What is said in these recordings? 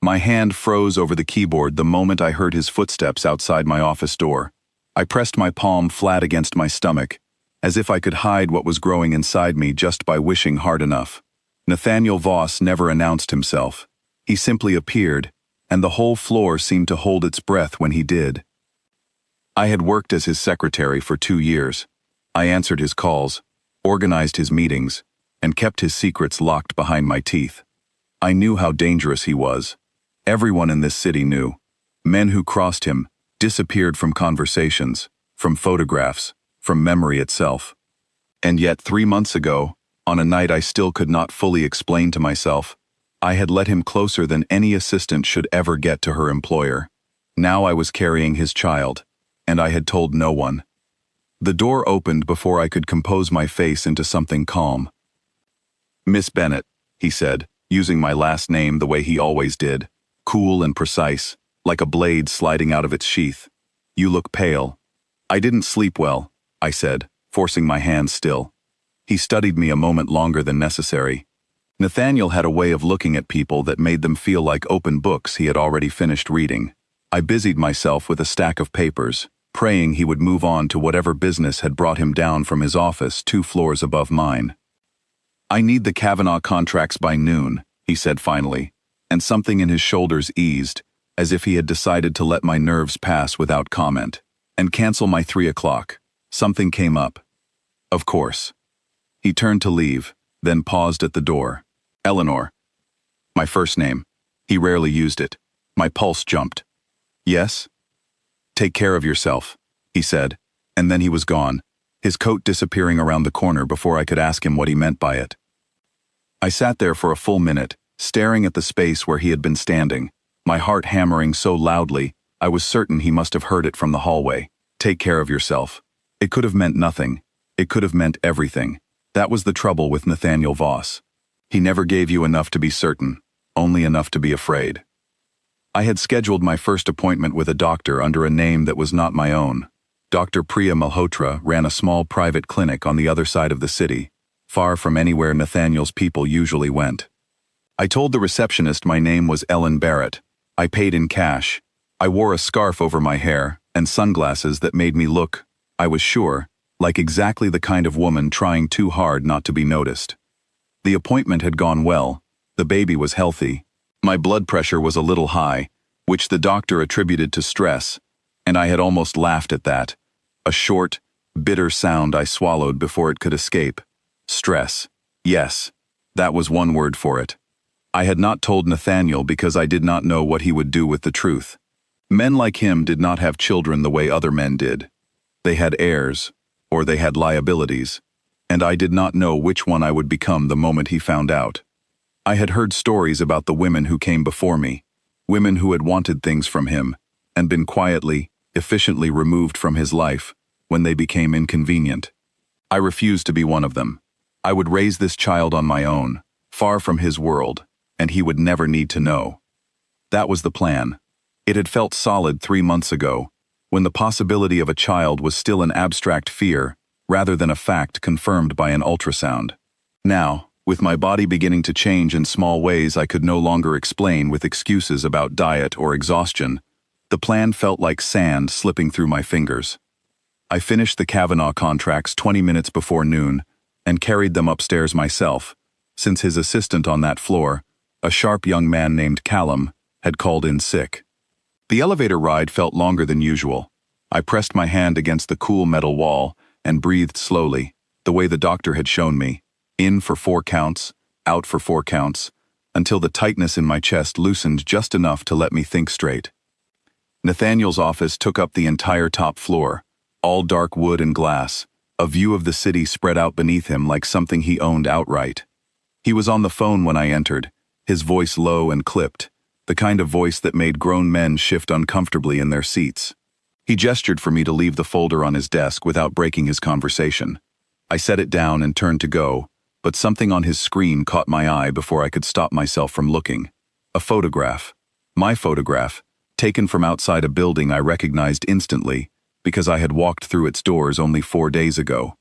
My hand froze over the keyboard the moment I heard his footsteps outside my office door. I pressed my palm flat against my stomach, as if I could hide what was growing inside me just by wishing hard enough. Nathaniel Voss never announced himself. He simply appeared, and the whole floor seemed to hold its breath when he did. I had worked as his secretary for 2 years. I answered his calls, organized his meetings, and kept his secrets locked behind my teeth. I knew how dangerous he was. Everyone in this city knew. Men who crossed him disappeared from conversations, from photographs, from memory itself. And yet 3 months ago, on a night I still could not fully explain to myself, I had let him closer than any assistant should ever get to her employer. Now I was carrying his child, and I had told no one. The door opened before I could compose my face into something calm. "Miss Bennett," he said, using my last name the way he always did, cool and precise, like a blade sliding out of its sheath. "You look pale." "I didn't sleep well," I said, forcing my hands still. He studied me a moment longer than necessary. Nathaniel had a way of looking at people that made them feel like open books he had already finished reading. I busied myself with a stack of papers, praying he would move on to whatever business had brought him down from his office 2 floors above mine. "I need the Kavanaugh contracts by noon," he said finally, and something in his shoulders eased, as if he had decided to let my nerves pass without comment, and cancel my 3 o'clock. Something came up. Of course. He turned to leave, then paused at the door. "Eleanor." My first name. He rarely used it. My pulse jumped. "Yes?" "Take care of yourself," he said, and then he was gone, his coat disappearing around the corner before I could ask him what he meant by it. I sat there for a full minute, staring at the space where he had been standing, my heart hammering so loudly I was certain he must have heard it from the hallway. Take care of yourself. It could have meant nothing. It could have meant everything. That was the trouble with Nathaniel Voss. He never gave you enough to be certain, only enough to be afraid. I had scheduled my first appointment with a doctor under a name that was not my own. Dr. Priya Malhotra ran a small private clinic on the other side of the city, far from anywhere Nathaniel's people usually went. I told the receptionist my name was Ellen Barrett. I paid in cash. I wore a scarf over my hair and sunglasses that made me look, I was sure, like exactly the kind of woman trying too hard not to be noticed. The appointment had gone well. The baby was healthy. My blood pressure was a little high, which the doctor attributed to stress, and I had almost laughed at that. A short, bitter sound I swallowed before it could escape. Stress. Yes, that was one word for it. I had not told Nathaniel because I did not know what he would do with the truth. Men like him did not have children the way other men did. They had heirs, or they had liabilities, and I did not know which one I would become the moment he found out. I had heard stories about the women who came before me, women who had wanted things from him, and been quietly, efficiently removed from his life when they became inconvenient. I refused to be one of them. I would raise this child on my own, far from his world, and he would never need to know. That was the plan. It had felt solid 3 months ago, when the possibility of a child was still an abstract fear, rather than a fact confirmed by an ultrasound. Now, with my body beginning to change in small ways I could no longer explain with excuses about diet or exhaustion, the plan felt like sand slipping through my fingers. I finished the Kavanaugh contracts 20 minutes before noon and carried them upstairs myself, since his assistant on that floor, a sharp young man named Callum, had called in sick. The elevator ride felt longer than usual. I pressed my hand against the cool metal wall and breathed slowly, the way the doctor had shown me. In for 4 counts, out for 4 counts, until the tightness in my chest loosened just enough to let me think straight. Nathaniel's office took up the entire top floor, all dark wood and glass, a view of the city spread out beneath him like something he owned outright. He was on the phone when I entered, his voice low and clipped, the kind of voice that made grown men shift uncomfortably in their seats. He gestured for me to leave the folder on his desk without breaking his conversation. I set it down and turned to go, but something on his screen caught my eye before I could stop myself from looking. A photograph. My photograph, taken from outside a building I recognized instantly, because I had walked through its doors only 4 days ago.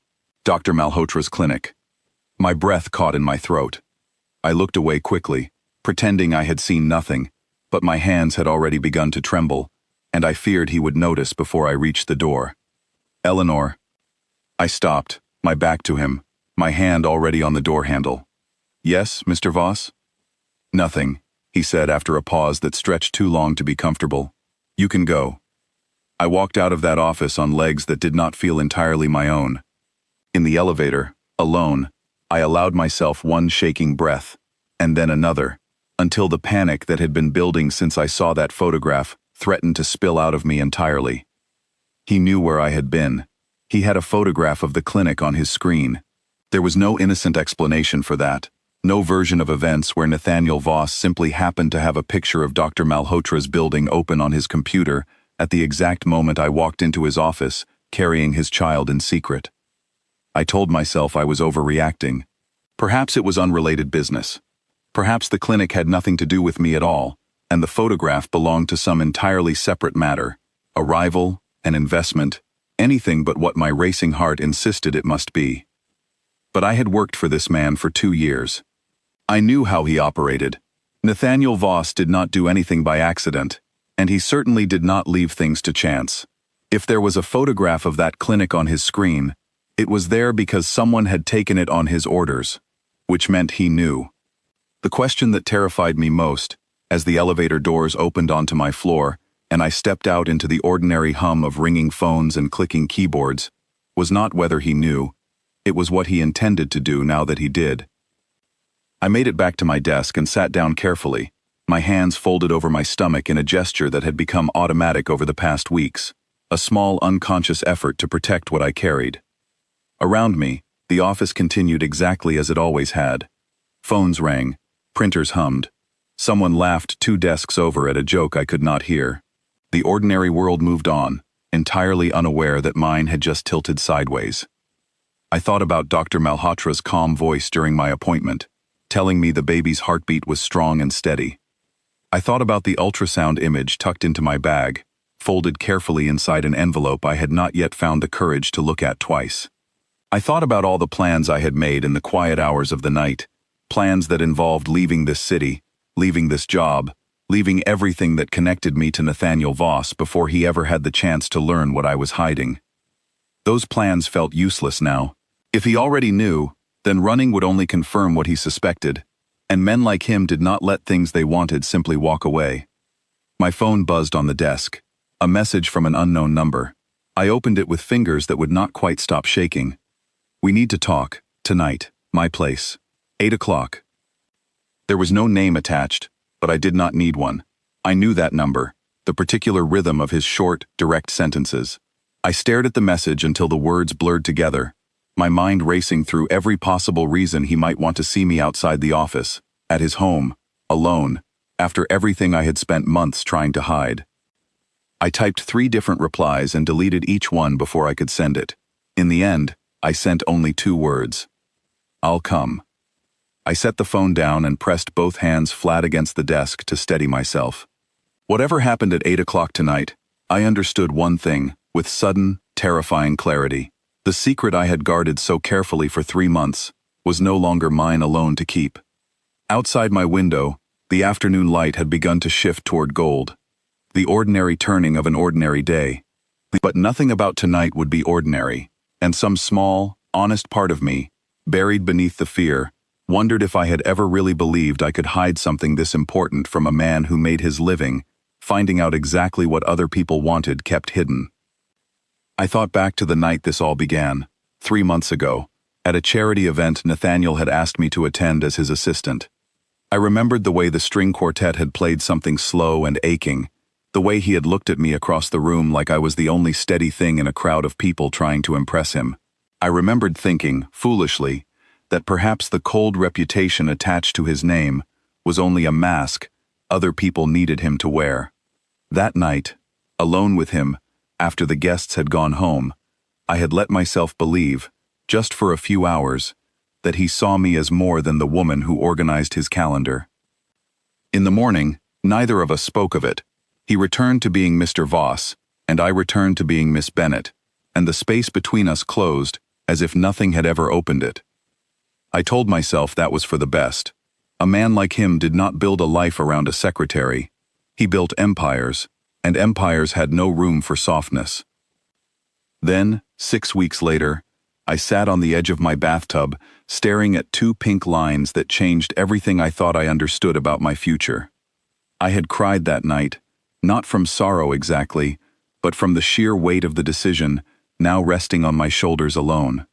Dr. Malhotra's clinic. My breath caught in my throat. I looked away quickly, pretending I had seen nothing, but my hands had already begun to tremble, and I feared he would notice before I reached the door. "Eleanor." I stopped, my back to him, my hand already on the door handle. "Yes, Mr. Voss?" "Nothing," he said after a pause that stretched too long to be comfortable. "You can go." I walked out of that office on legs that did not feel entirely my own. In the elevator, alone, I allowed myself one shaking breath, and then another, until the panic that had been building since I saw that photograph threatened to spill out of me entirely. He knew where I had been. He had a photograph of the clinic on his screen. There was no innocent explanation for that, no version of events where Nathaniel Voss simply happened to have a picture of Dr. Malhotra's building open on his computer at the exact moment I walked into his office, carrying his child in secret. I told myself I was overreacting. Perhaps it was unrelated business. Perhaps the clinic had nothing to do with me at all, and the photograph belonged to some entirely separate matter, a rival, an investment, anything but what my racing heart insisted it must be. But I had worked for this man for 2 years. I knew how he operated. Nathaniel Voss did not do anything by accident, and he certainly did not leave things to chance. If there was a photograph of that clinic on his screen, it was there because someone had taken it on his orders, which meant he knew. The question that terrified me most, as the elevator doors opened onto my floor and I stepped out into the ordinary hum of ringing phones and clicking keyboards, was not whether he knew. It was what he intended to do now that he did. I made it back to my desk and sat down carefully, my hands folded over my stomach in a gesture that had become automatic over the past weeks, a small unconscious effort to protect what I carried. Around me, the office continued exactly as it always had. Phones rang, printers hummed. Someone laughed 2 desks over at a joke I could not hear. The ordinary world moved on, entirely unaware that mine had just tilted sideways. I thought about Dr. Malhotra's calm voice during my appointment, telling me the baby's heartbeat was strong and steady. I thought about the ultrasound image tucked into my bag, folded carefully inside an envelope I had not yet found the courage to look at twice. I thought about all the plans I had made in the quiet hours of the night, plans that involved leaving this city, leaving this job, leaving everything that connected me to Nathaniel Voss before he ever had the chance to learn what I was hiding. Those plans felt useless now. If he already knew, then running would only confirm what he suspected, and men like him did not let things they wanted simply walk away. My phone buzzed on the desk, a message from an unknown number. I opened it with fingers that would not quite stop shaking. "We need to talk, tonight, my place, 8 o'clock. There was no name attached, but I did not need one. I knew that number, the particular rhythm of his short, direct sentences. I stared at the message until the words blurred together, my mind racing through every possible reason he might want to see me outside the office, at his home, alone, after everything I had spent months trying to hide. I typed 3 different replies and deleted each one before I could send it. In the end, I sent only 2 words. "I'll come." I set the phone down and pressed both hands flat against the desk to steady myself. Whatever happened at 8 o'clock tonight, I understood one thing, with sudden, terrifying clarity. The secret I had guarded so carefully for 3 months was no longer mine alone to keep. Outside my window, the afternoon light had begun to shift toward gold. The ordinary turning of an ordinary day. But nothing about tonight would be ordinary, and some small, honest part of me, buried beneath the fear, wondered if I had ever really believed I could hide something this important from a man who made his living, finding out exactly what other people wanted kept hidden. I thought back to the night this all began, 3 months ago, at a charity event Nathaniel had asked me to attend as his assistant. I remembered the way the string quartet had played something slow and aching, the way he had looked at me across the room like I was the only steady thing in a crowd of people trying to impress him. I remembered thinking, foolishly, that perhaps the cold reputation attached to his name was only a mask other people needed him to wear. That night, alone with him, after the guests had gone home, I had let myself believe, just for a few hours, that he saw me as more than the woman who organized his calendar. In the morning, neither of us spoke of it. He returned to being Mr. Voss, and I returned to being Miss Bennet, and the space between us closed as if nothing had ever opened it. I told myself that was for the best. A man like him did not build a life around a secretary. He built empires, and empires had no room for softness. Then, 6 weeks later, I sat on the edge of my bathtub, staring at 2 pink lines that changed everything I thought I understood about my future. I had cried that night, not from sorrow exactly, but from the sheer weight of the decision, now resting on my shoulders alone.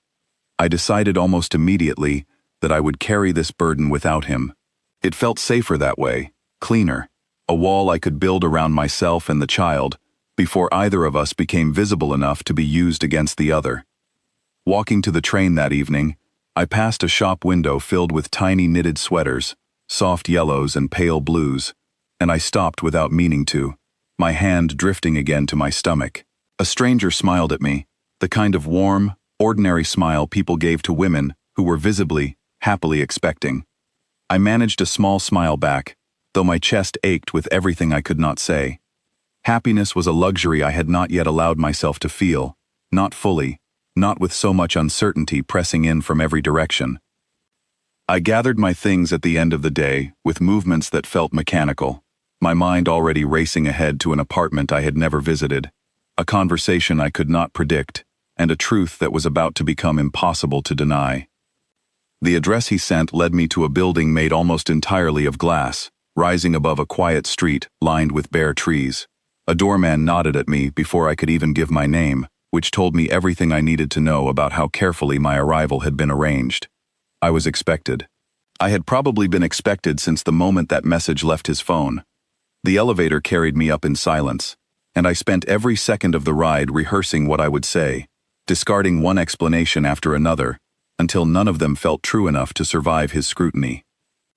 I decided almost immediately that I would carry this burden without him. It felt safer that way, cleaner, a wall I could build around myself and the child, before either of us became visible enough to be used against the other. Walking to the train that evening, I passed a shop window filled with tiny knitted sweaters, soft yellows and pale blues, and I stopped without meaning to, my hand drifting again to my stomach. A stranger smiled at me, the kind of warm, ordinary smile people gave to women who were visibly, happily expecting. I managed a small smile back, though my chest ached with everything I could not say. Happiness was a luxury I had not yet allowed myself to feel, not fully, not with so much uncertainty pressing in from every direction. I gathered my things at the end of the day with movements that felt mechanical, my mind already racing ahead to an apartment I had never visited, a conversation I could not predict, and a truth that was about to become impossible to deny. The address he sent led me to a building made almost entirely of glass, rising above a quiet street lined with bare trees. A doorman nodded at me before I could even give my name, which told me everything I needed to know about how carefully my arrival had been arranged. I was expected. I had probably been expected since the moment that message left his phone. The elevator carried me up in silence, and I spent every second of the ride rehearsing what I would say, discarding one explanation after another, until none of them felt true enough to survive his scrutiny.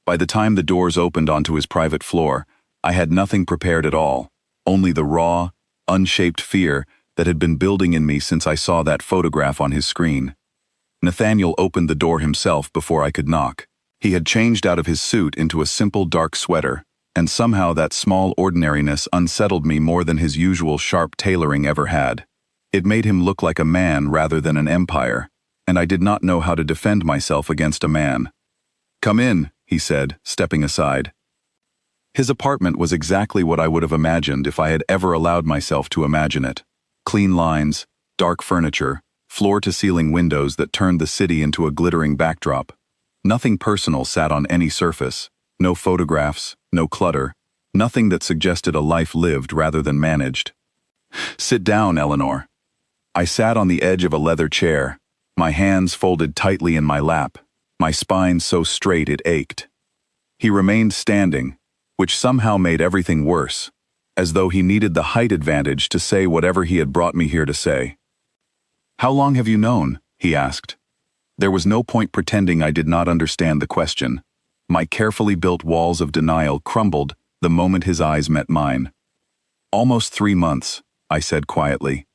By the time the doors opened onto his private floor, I had nothing prepared at all, only the raw, unshaped fear that had been building in me since I saw that photograph on his screen. Nathaniel opened the door himself before I could knock. He had changed out of his suit into a simple dark sweater, and somehow that small ordinariness unsettled me more than his usual sharp tailoring ever had. It made him look like a man rather than an empire, and I did not know how to defend myself against a man. "Come in," he said, stepping aside. His apartment was exactly what I would have imagined if I had ever allowed myself to imagine it. Clean lines, dark furniture, floor-to-ceiling windows that turned the city into a glittering backdrop. Nothing personal sat on any surface, no photographs, no clutter, nothing that suggested a life lived rather than managed. "Sit down, Eleanor." I sat on the edge of a leather chair, my hands folded tightly in my lap, my spine so straight it ached. He remained standing, which somehow made everything worse, as though he needed the height advantage to say whatever he had brought me here to say. "How long have you known?" he asked. There was no point pretending I did not understand the question. My carefully built walls of denial crumbled the moment his eyes met mine. "Almost 3 months," I said quietly.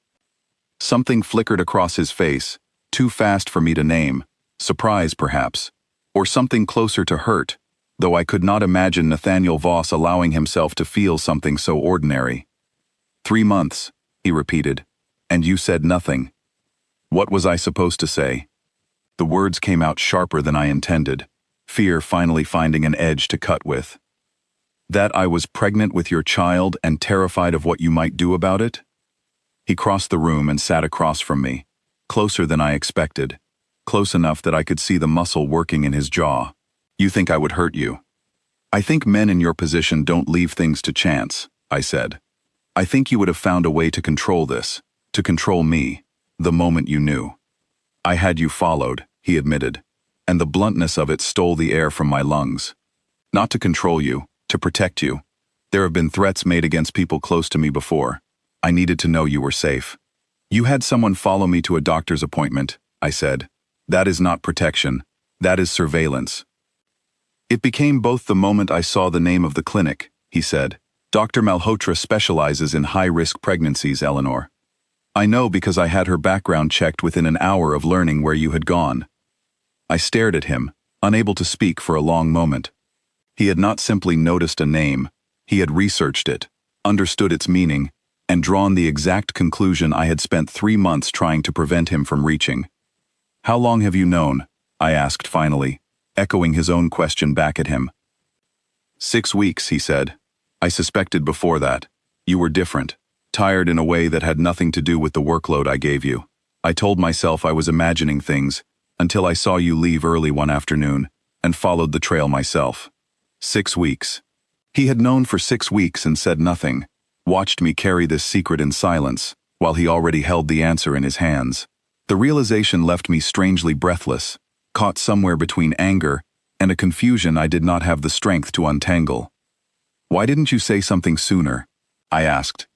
Something flickered across his face, too fast for me to name, surprise perhaps, or something closer to hurt, though I could not imagine Nathaniel Voss allowing himself to feel something so ordinary. 3 months, he repeated, and you said nothing. What was I supposed to say? The words came out sharper than I intended, fear finally finding an edge to cut with. That I was pregnant with your child and terrified of what you might do about it? He crossed the room and sat across from me, closer than I expected, close enough that I could see the muscle working in his jaw. "You think I would hurt you?" "I think men in your position don't leave things to chance," I said. "I think you would have found a way to control this, to control me, the moment you knew." "I had you followed," he admitted, and the bluntness of it stole the air from my lungs. "Not to control you, to protect you. There have been threats made against people close to me before. I needed to know you were safe." "You had someone follow me to a doctor's appointment," I said. "That is not protection. That is surveillance." "It became both the moment I saw the name of the clinic," he said. "Dr. Malhotra specializes in high-risk pregnancies, Eleanor. I know because I had her background checked within an hour of learning where you had gone." I stared at him, unable to speak for a long moment. He had not simply noticed a name, he had researched it, understood its meaning, and drawn the exact conclusion I had spent 3 months trying to prevent him from reaching. "How long have you known?" I asked finally, echoing his own question back at him. 6 weeks, he said. I suspected before that. You were different, tired in a way that had nothing to do with the workload I gave you. I told myself I was imagining things, until I saw you leave early one afternoon, and followed the trail myself. 6 weeks. He had known for 6 weeks and said nothing, watched me carry this secret in silence, while he already held the answer in his hands. The realization left me strangely breathless, caught somewhere between anger and a confusion I did not have the strength to untangle. "Why didn't you say something sooner?" I asked.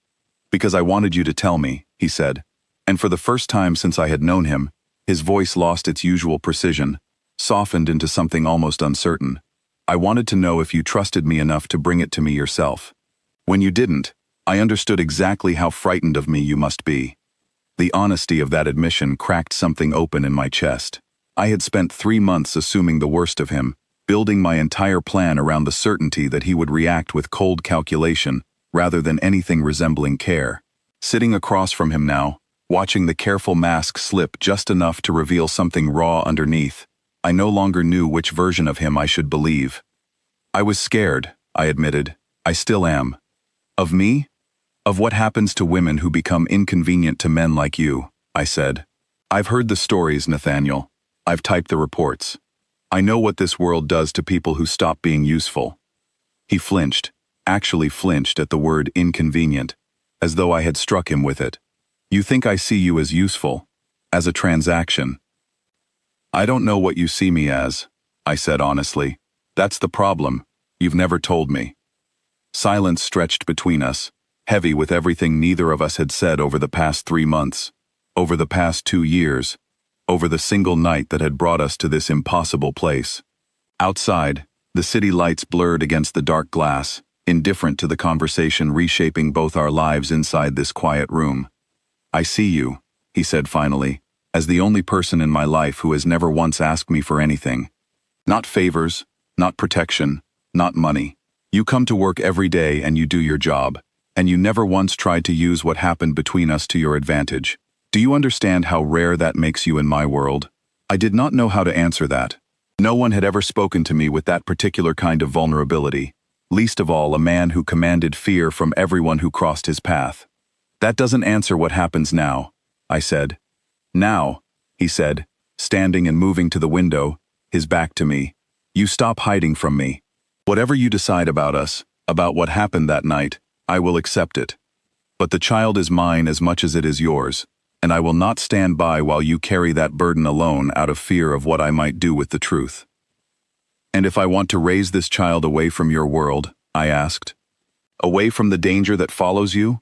"Because I wanted you to tell me," he said, and for the first time since I had known him, his voice lost its usual precision, softened into something almost uncertain. "I wanted to know if you trusted me enough to bring it to me yourself. When you didn't, I understood exactly how frightened of me you must be." The honesty of that admission cracked something open in my chest. I had spent 3 months assuming the worst of him, building my entire plan around the certainty that he would react with cold calculation rather than anything resembling care. Sitting across from him now, watching the careful mask slip just enough to reveal something raw underneath, I no longer knew which version of him I should believe. I was scared, I admitted. I still am. Of me? Of what happens to women who become inconvenient to men like you, I said. I've heard the stories, Nathaniel. I've typed the reports. I know what this world does to people who stop being useful. He flinched, actually flinched at the word inconvenient, as though I had struck him with it. You think I see you as useful, as a transaction. I don't know what you see me as, I said honestly. That's the problem. You've never told me. Silence stretched between us, heavy with everything neither of us had said over the past 3 months, over the past 2 years, over the single night that had brought us to this impossible place. Outside, the city lights blurred against the dark glass, indifferent to the conversation reshaping both our lives inside this quiet room. I see you, he said finally, as the only person in my life who has never once asked me for anything. Not favors, not protection, not money. You come to work every day and you do your job, and you never once tried to use what happened between us to your advantage. Do you understand how rare that makes you in my world? I did not know how to answer that. No one had ever spoken to me with that particular kind of vulnerability, least of all a man who commanded fear from everyone who crossed his path. That doesn't answer what happens now, I said. Now, he said, standing and moving to the window, his back to me. You stop hiding from me. Whatever you decide about us, about what happened that night, I will accept it. But the child is mine as much as it is yours, and I will not stand by while you carry that burden alone out of fear of what I might do with the truth. And if I want to raise this child away from your world, I asked, away from the danger that follows you?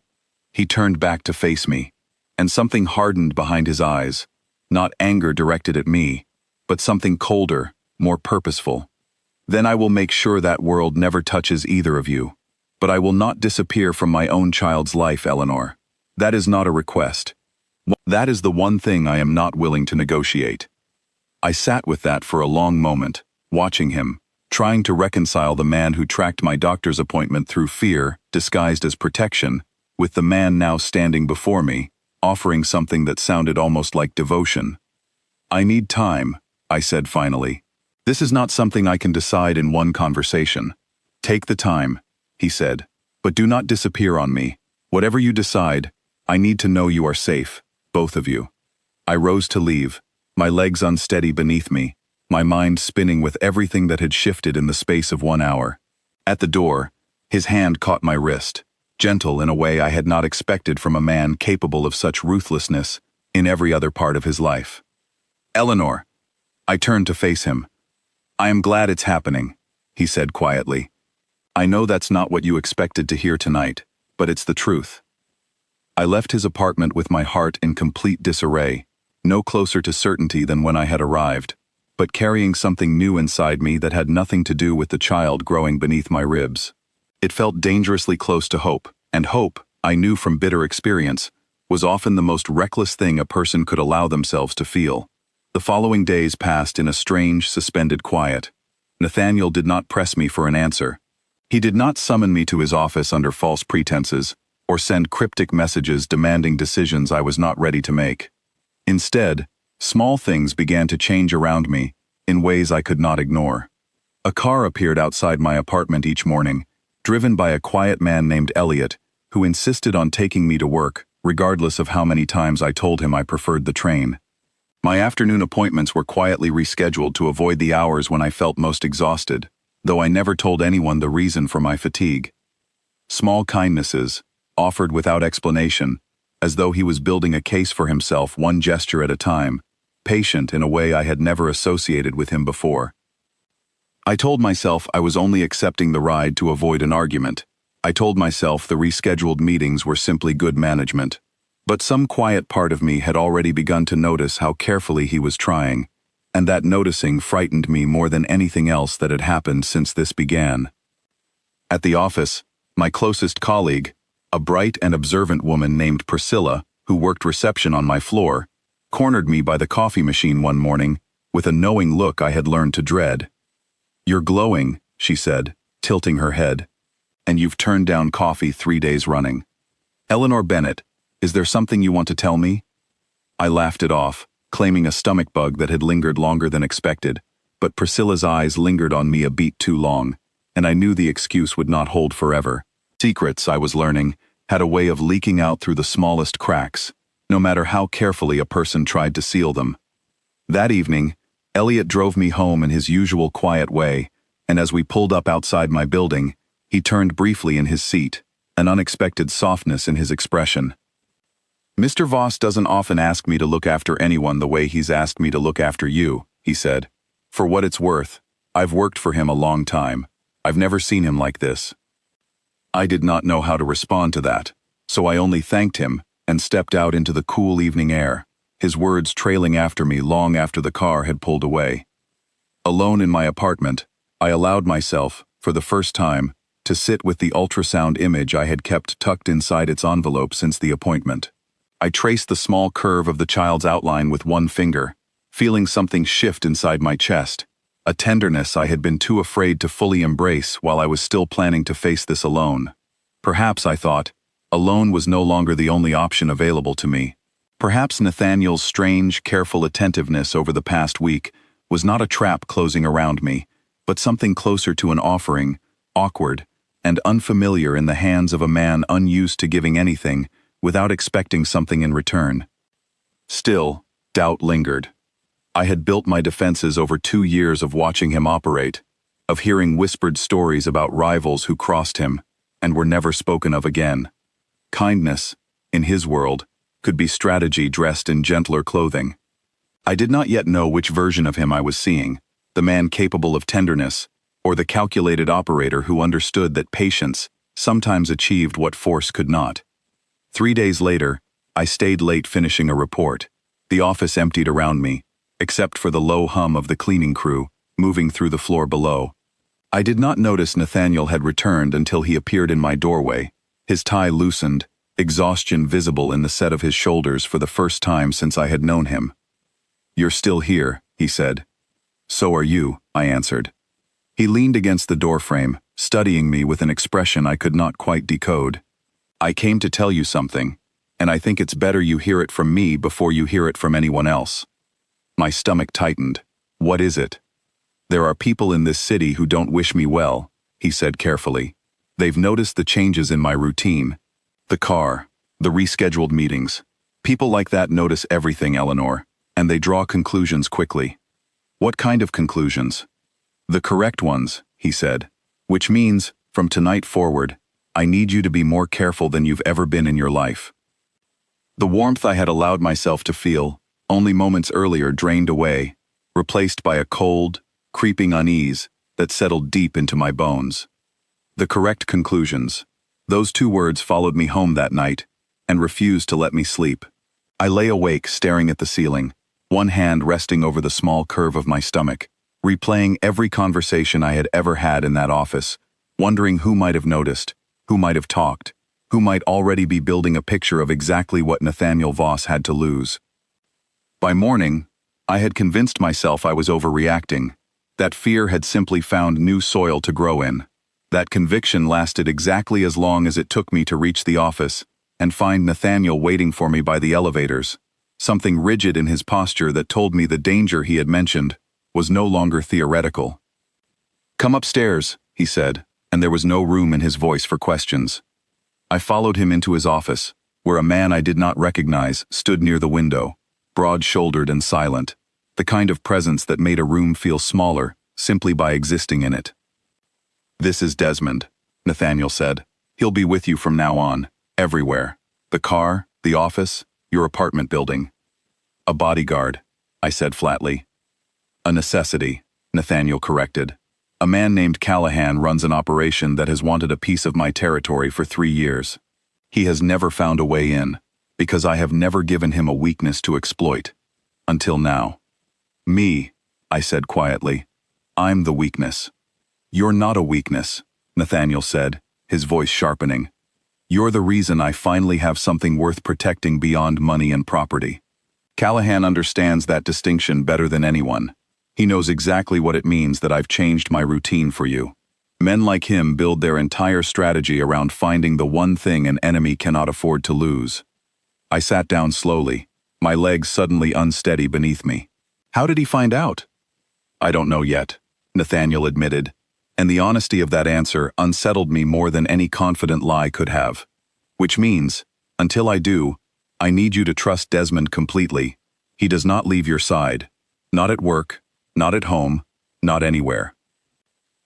He turned back to face me, and something hardened behind his eyes, not anger directed at me, but something colder, more purposeful. Then I will make sure that world never touches either of you. But I will not disappear from my own child's life, Eleanor. That is not a request. That is the one thing I am not willing to negotiate. I sat with that for a long moment, watching him, trying to reconcile the man who tracked my doctor's appointment through fear, disguised as protection, with the man now standing before me, offering something that sounded almost like devotion. I need time, I said finally. This is not something I can decide in one conversation. Take the time, he said, but do not disappear on me. Whatever you decide, I need to know you are safe, both of you. I rose to leave, my legs unsteady beneath me, my mind spinning with everything that had shifted in the space of 1 hour. At the door, his hand caught my wrist, gentle in a way I had not expected from a man capable of such ruthlessness in every other part of his life. Eleanor. I turned to face him. I am glad it's happening, he said quietly. I know that's not what you expected to hear tonight, but it's the truth. I left his apartment with my heart in complete disarray, no closer to certainty than when I had arrived, but carrying something new inside me that had nothing to do with the child growing beneath my ribs. It felt dangerously close to hope, and hope, I knew from bitter experience, was often the most reckless thing a person could allow themselves to feel. The following days passed in a strange, suspended quiet. Nathaniel did not press me for an answer. He did not summon me to his office under false pretenses, or send cryptic messages demanding decisions I was not ready to make. Instead, small things began to change around me, in ways I could not ignore. A car appeared outside my apartment each morning, driven by a quiet man named Elliot, who insisted on taking me to work, regardless of how many times I told him I preferred the train. My afternoon appointments were quietly rescheduled to avoid the hours when I felt most exhausted, though I never told anyone the reason for my fatigue. Small kindnesses, offered without explanation, as though he was building a case for himself one gesture at a time, patient in a way I had never associated with him before. I told myself I was only accepting the ride to avoid an argument. I told myself the rescheduled meetings were simply good management. But some quiet part of me had already begun to notice how carefully he was trying, and that noticing frightened me more than anything else that had happened since this began. At the office, my closest colleague, a bright and observant woman named Priscilla, who worked reception on my floor, cornered me by the coffee machine one morning with a knowing look I had learned to dread. "You're glowing," she said, tilting her head, "and you've turned down coffee 3 days running. Eleanor Bennett, is there something you want to tell me?" I laughed it off, claiming a stomach bug that had lingered longer than expected, but Priscilla's eyes lingered on me a beat too long, and I knew the excuse would not hold forever. Secrets, I was learning, had a way of leaking out through the smallest cracks, no matter how carefully a person tried to seal them. That evening, Elliot drove me home in his usual quiet way, and as we pulled up outside my building, he turned briefly in his seat, an unexpected softness in his expression. "Mr. Voss doesn't often ask me to look after anyone the way he's asked me to look after you," he said. "For what it's worth, I've worked for him a long time. I've never seen him like this." I did not know how to respond to that, so I only thanked him and stepped out into the cool evening air, his words trailing after me long after the car had pulled away. Alone in my apartment, I allowed myself, for the first time, to sit with the ultrasound image I had kept tucked inside its envelope since the appointment. I traced the small curve of the child's outline with one finger, feeling something shift inside my chest, a tenderness I had been too afraid to fully embrace while I was still planning to face this alone. Perhaps, I thought, alone was no longer the only option available to me. Perhaps Nathaniel's strange, careful attentiveness over the past week was not a trap closing around me, but something closer to an offering, awkward and unfamiliar in the hands of a man unused to giving anything without expecting something in return. Still, doubt lingered. I had built my defenses over 2 years of watching him operate, of hearing whispered stories about rivals who crossed him and were never spoken of again. Kindness, in his world, could be strategy dressed in gentler clothing. I did not yet know which version of him I was seeing, the man capable of tenderness, or the calculated operator who understood that patience sometimes achieved what force could not. 3 days later, I stayed late finishing a report. The office emptied around me, except for the low hum of the cleaning crew moving through the floor below. I did not notice Nathaniel had returned until he appeared in my doorway, his tie loosened, exhaustion visible in the set of his shoulders for the first time since I had known him. "You're still here," he said. "So are you," I answered. He leaned against the doorframe, studying me with an expression I could not quite decode. "I came to tell you something, and I think it's better you hear it from me before you hear it from anyone else." My stomach tightened. "What is it?" "There are people in this city who don't wish me well," he said carefully. "They've noticed the changes in my routine. The car, the rescheduled meetings. People like that notice everything, Eleanor, and they draw conclusions quickly." "What kind of conclusions?" "The correct ones," he said. "Which means, from tonight forward, I need you to be more careful than you've ever been in your life." The warmth I had allowed myself to feel, only moments earlier, drained away, replaced by a cold, creeping unease that settled deep into my bones. The correct conclusions. Those 2 words followed me home that night and refused to let me sleep. I lay awake staring at the ceiling, one hand resting over the small curve of my stomach, replaying every conversation I had ever had in that office, wondering who might have noticed, who might have talked, who might already be building a picture of exactly what Nathaniel Voss had to lose. By morning, I had convinced myself I was overreacting, that fear had simply found new soil to grow in. That conviction lasted exactly as long as it took me to reach the office and find Nathaniel waiting for me by the elevators, something rigid in his posture that told me the danger he had mentioned was no longer theoretical. "Come upstairs," he said, and there was no room in his voice for questions. I followed him into his office, where a man I did not recognize stood near the window, broad-shouldered and silent, the kind of presence that made a room feel smaller simply by existing in it. "This is Desmond," Nathaniel said. "He'll be with you from now on, everywhere. The car, the office, your apartment building." "A bodyguard," I said flatly. "A necessity," Nathaniel corrected. "A man named Callahan runs an operation that has wanted a piece of my territory for 3 years. He has never found a way in, because I have never given him a weakness to exploit. Until now." "Me," I said quietly. "I'm the weakness." "You're not a weakness," Nathaniel said, his voice sharpening. "You're the reason I finally have something worth protecting beyond money and property." Callahan understands that distinction better than anyone. He knows exactly what it means that I've changed my routine for you. Men like him build their entire strategy around finding the one thing an enemy cannot afford to lose. I sat down slowly, my legs suddenly unsteady beneath me. "How did he find out?" "I don't know yet," Nathaniel admitted, and the honesty of that answer unsettled me more than any confident lie could have. "Which means, until I do, I need you to trust Desmond completely. He does not leave your side. Not at work, not at home, not anywhere."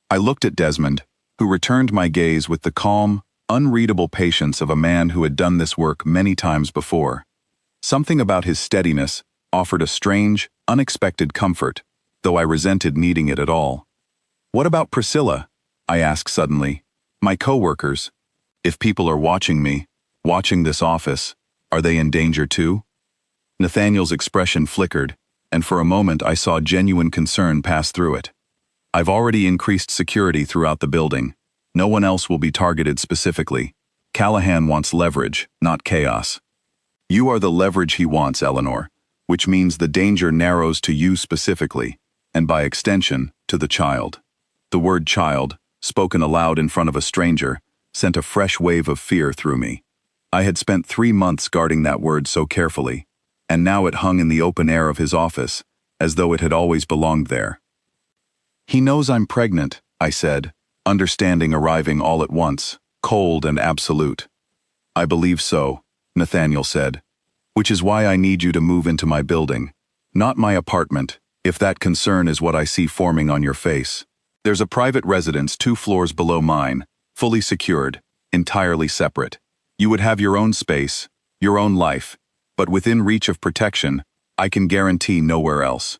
I looked at Desmond, who returned my gaze with the calm, unreadable patience of a man who had done this work many times before. Something about his steadiness offered a strange, unexpected comfort, though I resented needing it at all. "What about Priscilla?" I asked suddenly. "My coworkers? If people are watching me, watching this office, are they in danger too?" Nathaniel's expression flickered, and for a moment I saw genuine concern pass through it. "I've already increased security throughout the building. No one else will be targeted specifically. Callahan wants leverage, not chaos." "You are the leverage he wants, Eleanor, which means the danger narrows to you specifically, and by extension, to the child." The word child, spoken aloud in front of a stranger, sent a fresh wave of fear through me. I had spent 3 months guarding that word so carefully, and now it hung in the open air of his office, as though it had always belonged there. "He knows I'm pregnant," I said, understanding arriving all at once, cold and absolute. "I believe so," Nathaniel said, "which is why I need you to move into my building, not my apartment, if that concern is what I see forming on your face. There's a private residence 2 floors below mine, fully secured, entirely separate. You would have your own space, your own life, but within reach of protection, I can guarantee nowhere else."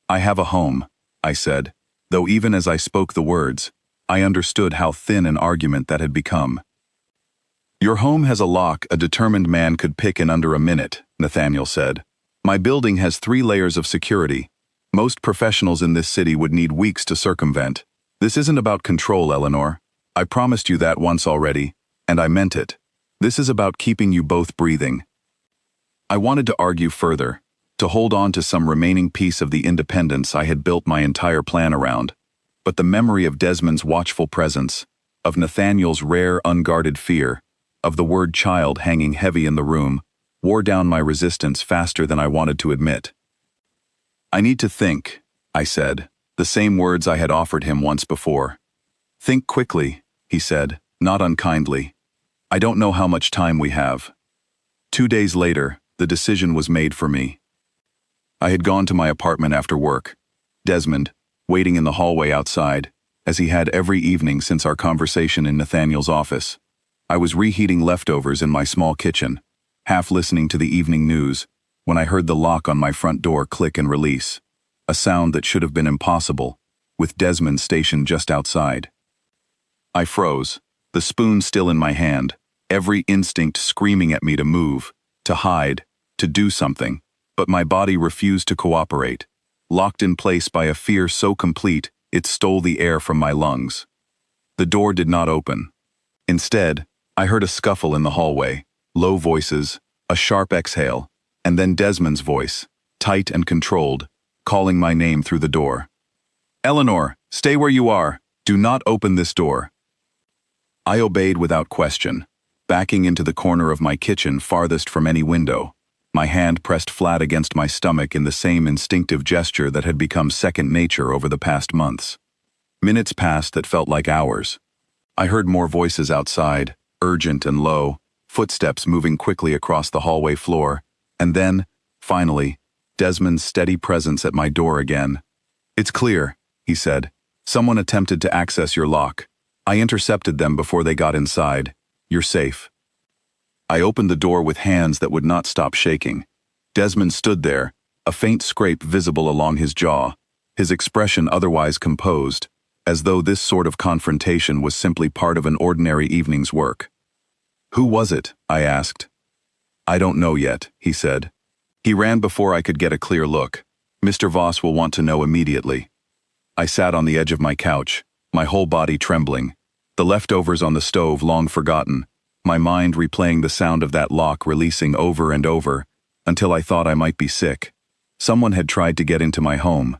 "I have a home," I said, though even as I spoke the words, I understood how thin an argument that had become. "Your home has a lock a determined man could pick in under a minute," Nathaniel said. "My building has 3 layers of security. Most professionals in this city would need weeks to circumvent. This isn't about control, Eleanor. I promised you that once already, and I meant it. This is about keeping you both breathing." I wanted to argue further, to hold on to some remaining piece of the independence I had built my entire plan around, but the memory of Desmond's watchful presence, of Nathaniel's rare, unguarded fear, of the word child hanging heavy in the room, wore down my resistance faster than I wanted to admit. "I need to think," I said, the same words I had offered him once before. "Think quickly," he said, not unkindly. "I don't know how much time we have." 2 days later, the decision was made for me. I had gone to my apartment after work. Desmond, waiting in the hallway outside, as he had every evening since our conversation in Nathaniel's office. I was reheating leftovers in my small kitchen, half listening to the evening news, when I heard the lock on my front door click and release, a sound that should have been impossible, with Desmond stationed just outside. I froze, the spoon still in my hand, every instinct screaming at me to move, to hide, to do something, but my body refused to cooperate, locked in place by a fear so complete it stole the air from my lungs. The door did not open. Instead, I heard a scuffle in the hallway, low voices, a sharp exhale, and then Desmond's voice, tight and controlled, calling my name through the door. "Eleanor, stay where you are. Do not open this door." I obeyed without question, backing into the corner of my kitchen farthest from any window, my hand pressed flat against my stomach in the same instinctive gesture that had become second nature over the past months. Minutes passed that felt like hours. I heard more voices outside, urgent and low, footsteps moving quickly across the hallway floor, and then, finally, Desmond's steady presence at my door again. "It's clear," he said. "Someone attempted to access your lock. I intercepted them before they got inside. You're safe." I opened the door with hands that would not stop shaking. Desmond stood there, a faint scrape visible along his jaw, his expression otherwise composed, as though this sort of confrontation was simply part of an ordinary evening's work. "Who was it?" I asked. "I don't know yet," he said. He ran before I could get a clear look. "Mr. Voss will want to know immediately." I sat on the edge of my couch, my whole body trembling, the leftovers on the stove long forgotten, my mind replaying the sound of that lock releasing over and over, until I thought I might be sick. Someone had tried to get into my home.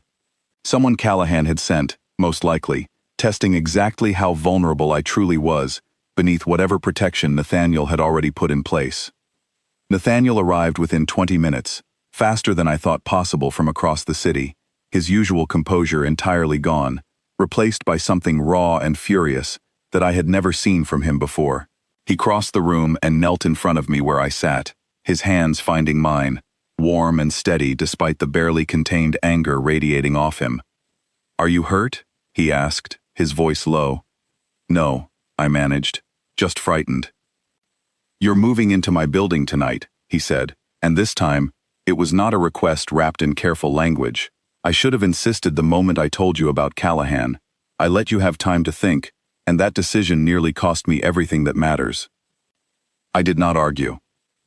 Someone Callahan had sent, most likely, testing exactly how vulnerable I truly was, beneath whatever protection Nathaniel had already put in place. Nathaniel arrived within 20 minutes, faster than I thought possible from across the city, his usual composure entirely gone, replaced by something raw and furious that I had never seen from him before. He crossed the room and knelt in front of me where I sat, his hands finding mine, warm and steady despite the barely contained anger radiating off him. "Are you hurt?" he asked, his voice low. "No," I managed, "just frightened." "You're moving into my building tonight," he said, and this time, it was not a request wrapped in careful language. I should have insisted the moment I told you about Callahan. I let you have time to think, and that decision nearly cost me everything that matters. I did not argue.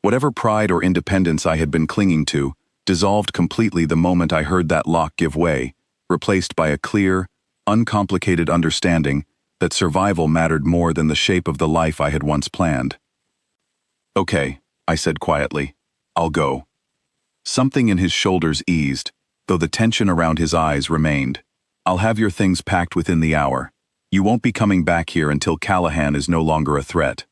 Whatever pride or independence I had been clinging to dissolved completely the moment I heard that lock give way, replaced by a clear, uncomplicated understanding that survival mattered more than the shape of the life I had once planned. "Okay," I said quietly. "I'll go." Something in his shoulders eased, though the tension around his eyes remained. "I'll have your things packed within the hour. You won't be coming back here until Callahan is no longer a threat."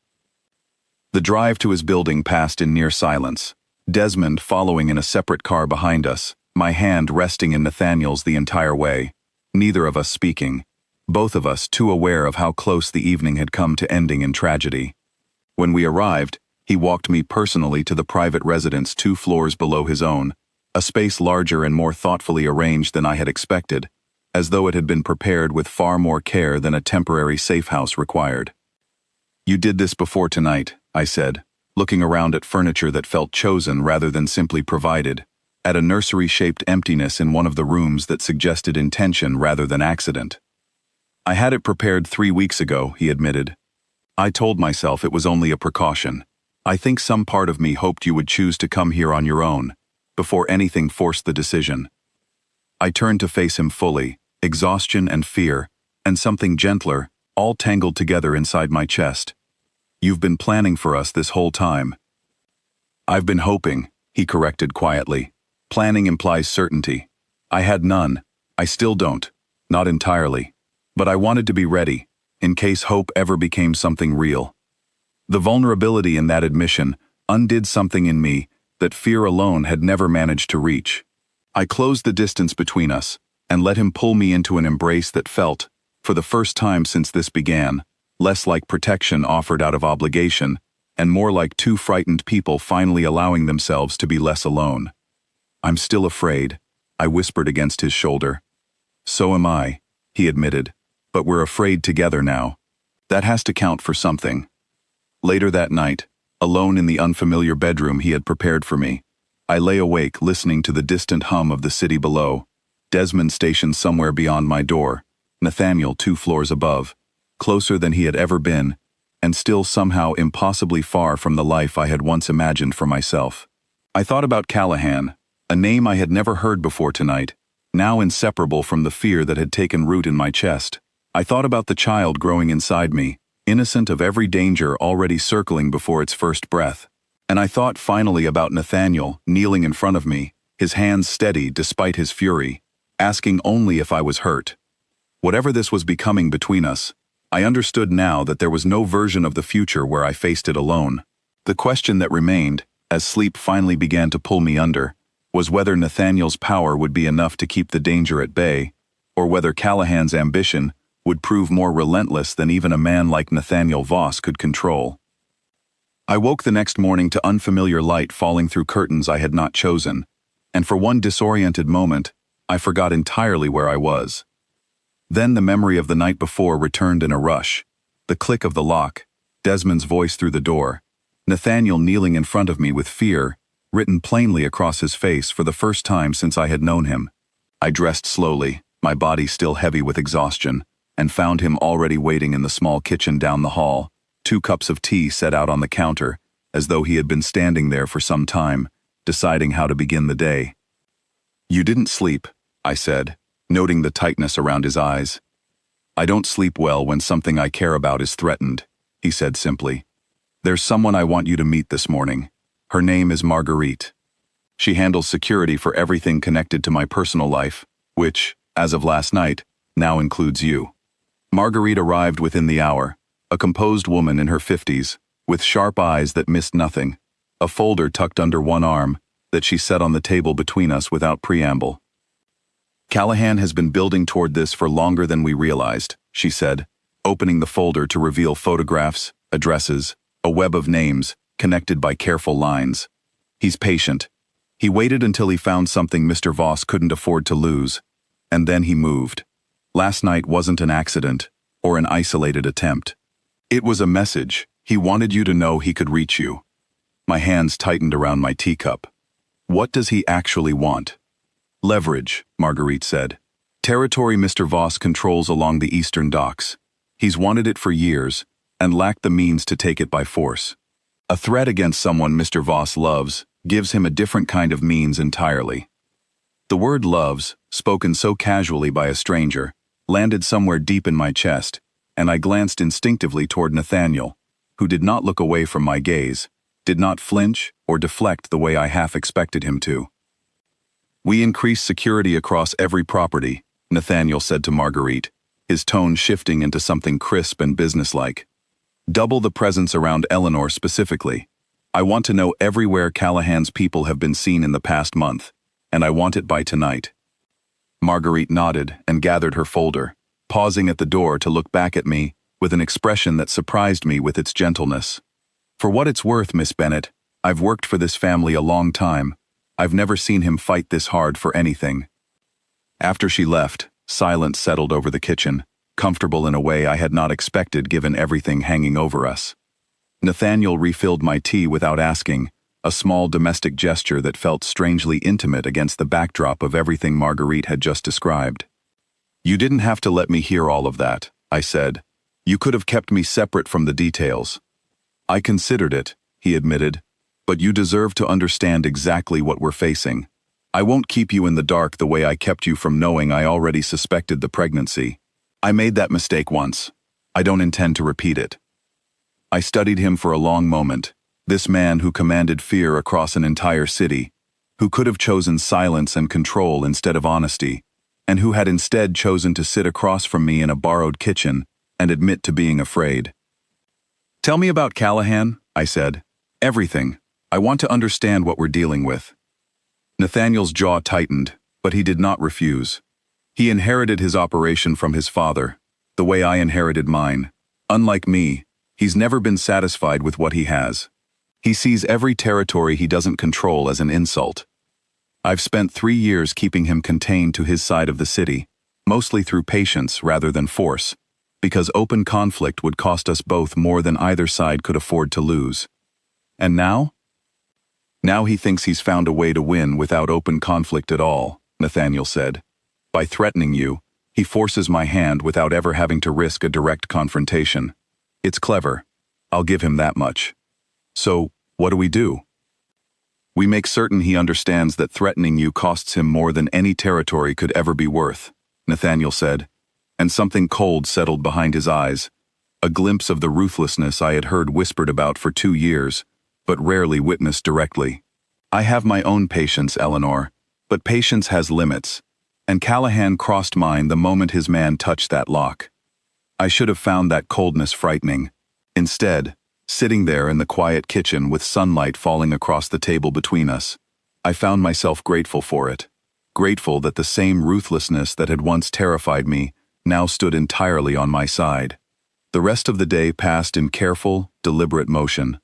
The drive to his building passed in near silence, Desmond following in a separate car behind us, my hand resting in Nathaniel's the entire way, neither of us speaking, both of us too aware of how close the evening had come to ending in tragedy. When we arrived, he walked me personally to the private residence 2 floors below his own, a space larger and more thoughtfully arranged than I had expected, as though it had been prepared with far more care than a temporary safe house required. "You did this before tonight," I said, looking around at furniture that felt chosen rather than simply provided, at a nursery-shaped emptiness in one of the rooms that suggested intention rather than accident. "I had it prepared 3 weeks ago," he admitted. "I told myself it was only a precaution. I think some part of me hoped you would choose to come here on your own, before anything forced the decision." I turned to face him fully, exhaustion and fear, and something gentler, all tangled together inside my chest. "You've been planning for us this whole time." "I've been hoping," he corrected quietly. "Planning implies certainty. I had none. I still don't. Not entirely. But I wanted to be ready, in case hope ever became something real." The vulnerability in that admission undid something in me that fear alone had never managed to reach. I closed the distance between us, and let him pull me into an embrace that felt, for the first time since this began, less like protection offered out of obligation, and more like 2 frightened people finally allowing themselves to be less alone. "I'm still afraid," I whispered against his shoulder. "So am I," he admitted, "but we're afraid together now. That has to count for something." Later that night, alone in the unfamiliar bedroom he had prepared for me, I lay awake listening to the distant hum of the city below, Desmond stationed somewhere beyond my door, Nathaniel 2 floors above, closer than he had ever been, and still somehow impossibly far from the life I had once imagined for myself. I thought about Callahan, a name I had never heard before tonight, now inseparable from the fear that had taken root in my chest. I thought about the child growing inside me, innocent of every danger already circling before its first breath. And I thought finally about Nathaniel kneeling in front of me, his hands steady despite his fury, asking only if I was hurt. Whatever this was becoming between us, I understood now that there was no version of the future where I faced it alone. The question that remained, as sleep finally began to pull me under, was whether Nathaniel's power would be enough to keep the danger at bay, or whether Callahan's ambition would prove more relentless than even a man like Nathaniel Voss could control. I woke the next morning to unfamiliar light falling through curtains I had not chosen, and for one disoriented moment, I forgot entirely where I was. Then the memory of the night before returned in a rush. The click of the lock, Desmond's voice through the door, Nathaniel kneeling in front of me with fear, written plainly across his face for the first time since I had known him. I dressed slowly, my body still heavy with exhaustion, and found him already waiting in the small kitchen down the hall, 2 cups of tea set out on the counter, as though he had been standing there for some time, deciding how to begin the day. "You didn't sleep," I said, noting the tightness around his eyes. "I don't sleep well when something I care about is threatened," he said simply. "There's someone I want you to meet this morning. Her name is Marguerite. She handles security for everything connected to my personal life, which, as of last night, now includes you." Marguerite arrived within the hour, a composed woman in her 50s, with sharp eyes that missed nothing, a folder tucked under one arm that she set on the table between us without preamble. "Callahan has been building toward this for longer than we realized," she said, opening the folder to reveal photographs, addresses, a web of names, connected by careful lines. "He's patient. He waited until he found something Mr. Voss couldn't afford to lose, and then he moved. Last night wasn't an accident, or an isolated attempt. It was a message. He wanted you to know he could reach you." My hands tightened around my teacup. "What does he actually want?" "Leverage," Marguerite said. "Territory Mr. Voss controls along the eastern docks. He's wanted it for years, and lacked the means to take it by force. A threat against someone Mr. Voss loves gives him a different kind of means entirely." The word loves, spoken so casually by a stranger, landed somewhere deep in my chest, and I glanced instinctively toward Nathaniel, who did not look away from my gaze, did not flinch or deflect the way I half expected him to. "We increase security across every property," Nathaniel said to Marguerite, his tone shifting into something crisp and businesslike. "Double the presence around Eleanor specifically. I want to know everywhere Callahan's people have been seen in the past month, and I want it by tonight." Marguerite nodded and gathered her folder, pausing at the door to look back at me with an expression that surprised me with its gentleness. "For what it's worth, Miss Bennet, I've worked for this family a long time. I've never seen him fight this hard for anything." After she left, silence settled over the kitchen, comfortable in a way I had not expected given everything hanging over us. Nathaniel refilled my tea without asking, a small domestic gesture that felt strangely intimate against the backdrop of everything Marguerite had just described. "You didn't have to let me hear all of that," I said. "You could have kept me separate from the details." "I considered it," he admitted, "but you deserve to understand exactly what we're facing. I won't keep you in the dark the way I kept you from knowing I already suspected the pregnancy. I made that mistake once. I don't intend to repeat it." I studied him for a long moment, this man who commanded fear across an entire city, who could have chosen silence and control instead of honesty, and who had instead chosen to sit across from me in a borrowed kitchen and admit to being afraid. "Tell me about Callahan," I said. "Everything. I want to understand what we're dealing with." Nathaniel's jaw tightened, but he did not refuse. He inherited his operation from his father, the way I inherited mine. Unlike me, he's never been satisfied with what he has. He sees every territory he doesn't control as an insult. I've spent 3 years keeping him contained to his side of the city, mostly through patience rather than force, because open conflict would cost us both more than either side could afford to lose. And now? Now he thinks he's found a way to win without open conflict at all, Nathaniel said. By threatening you, he forces my hand without ever having to risk a direct confrontation. It's clever. I'll give him that much. So, what do? We make certain he understands that threatening you costs him more than any territory could ever be worth, Nathaniel said, and something cold settled behind his eyes, a glimpse of the ruthlessness I had heard whispered about for 2 years, but rarely witnessed directly. I have my own patience, Eleanor, but patience has limits, and Callahan crossed mine the moment his man touched that lock. I should have found that coldness frightening. Instead, sitting there in the quiet kitchen with sunlight falling across the table between us, I found myself grateful for it, grateful that the same ruthlessness that had once terrified me now stood entirely on my side. The rest of the day passed in careful, deliberate motion.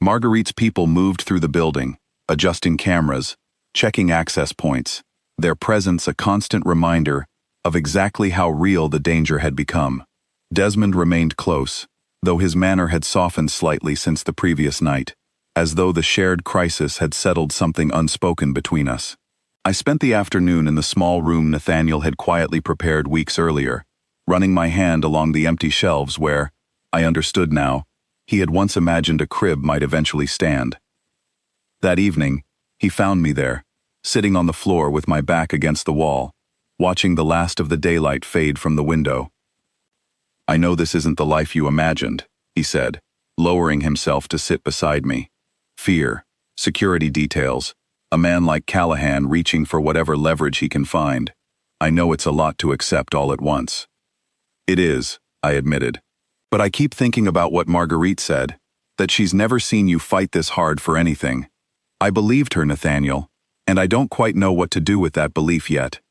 Marguerite's people moved through the building, adjusting cameras, checking access points, their presence a constant reminder of exactly how real the danger had become. Desmond remained close, though his manner had softened slightly since the previous night, as though the shared crisis had settled something unspoken between us. I spent the afternoon in the small room Nathaniel had quietly prepared weeks earlier, running my hand along the empty shelves where, I understood now, he had once imagined a crib might eventually stand. That evening, he found me there, sitting on the floor with my back against the wall, watching the last of the daylight fade from the window. "I know this isn't the life you imagined," he said, lowering himself to sit beside me. "Fear, security details, a man like Callahan reaching for whatever leverage he can find. I know it's a lot to accept all at once." "It is," I admitted. "But I keep thinking about what Marguerite said, that she's never seen you fight this hard for anything. I believed her, Nathaniel, and I don't quite know what to do with that belief yet."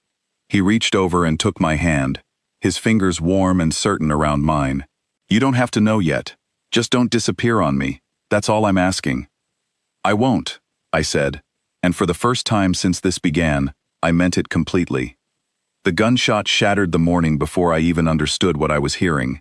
He reached over and took my hand, his fingers warm and certain around mine. "You don't have to know yet. Just don't disappear on me. That's all I'm asking." "I won't," I said, and for the first time since this began, I meant it completely. The gunshot shattered the morning before I even understood what I was hearing.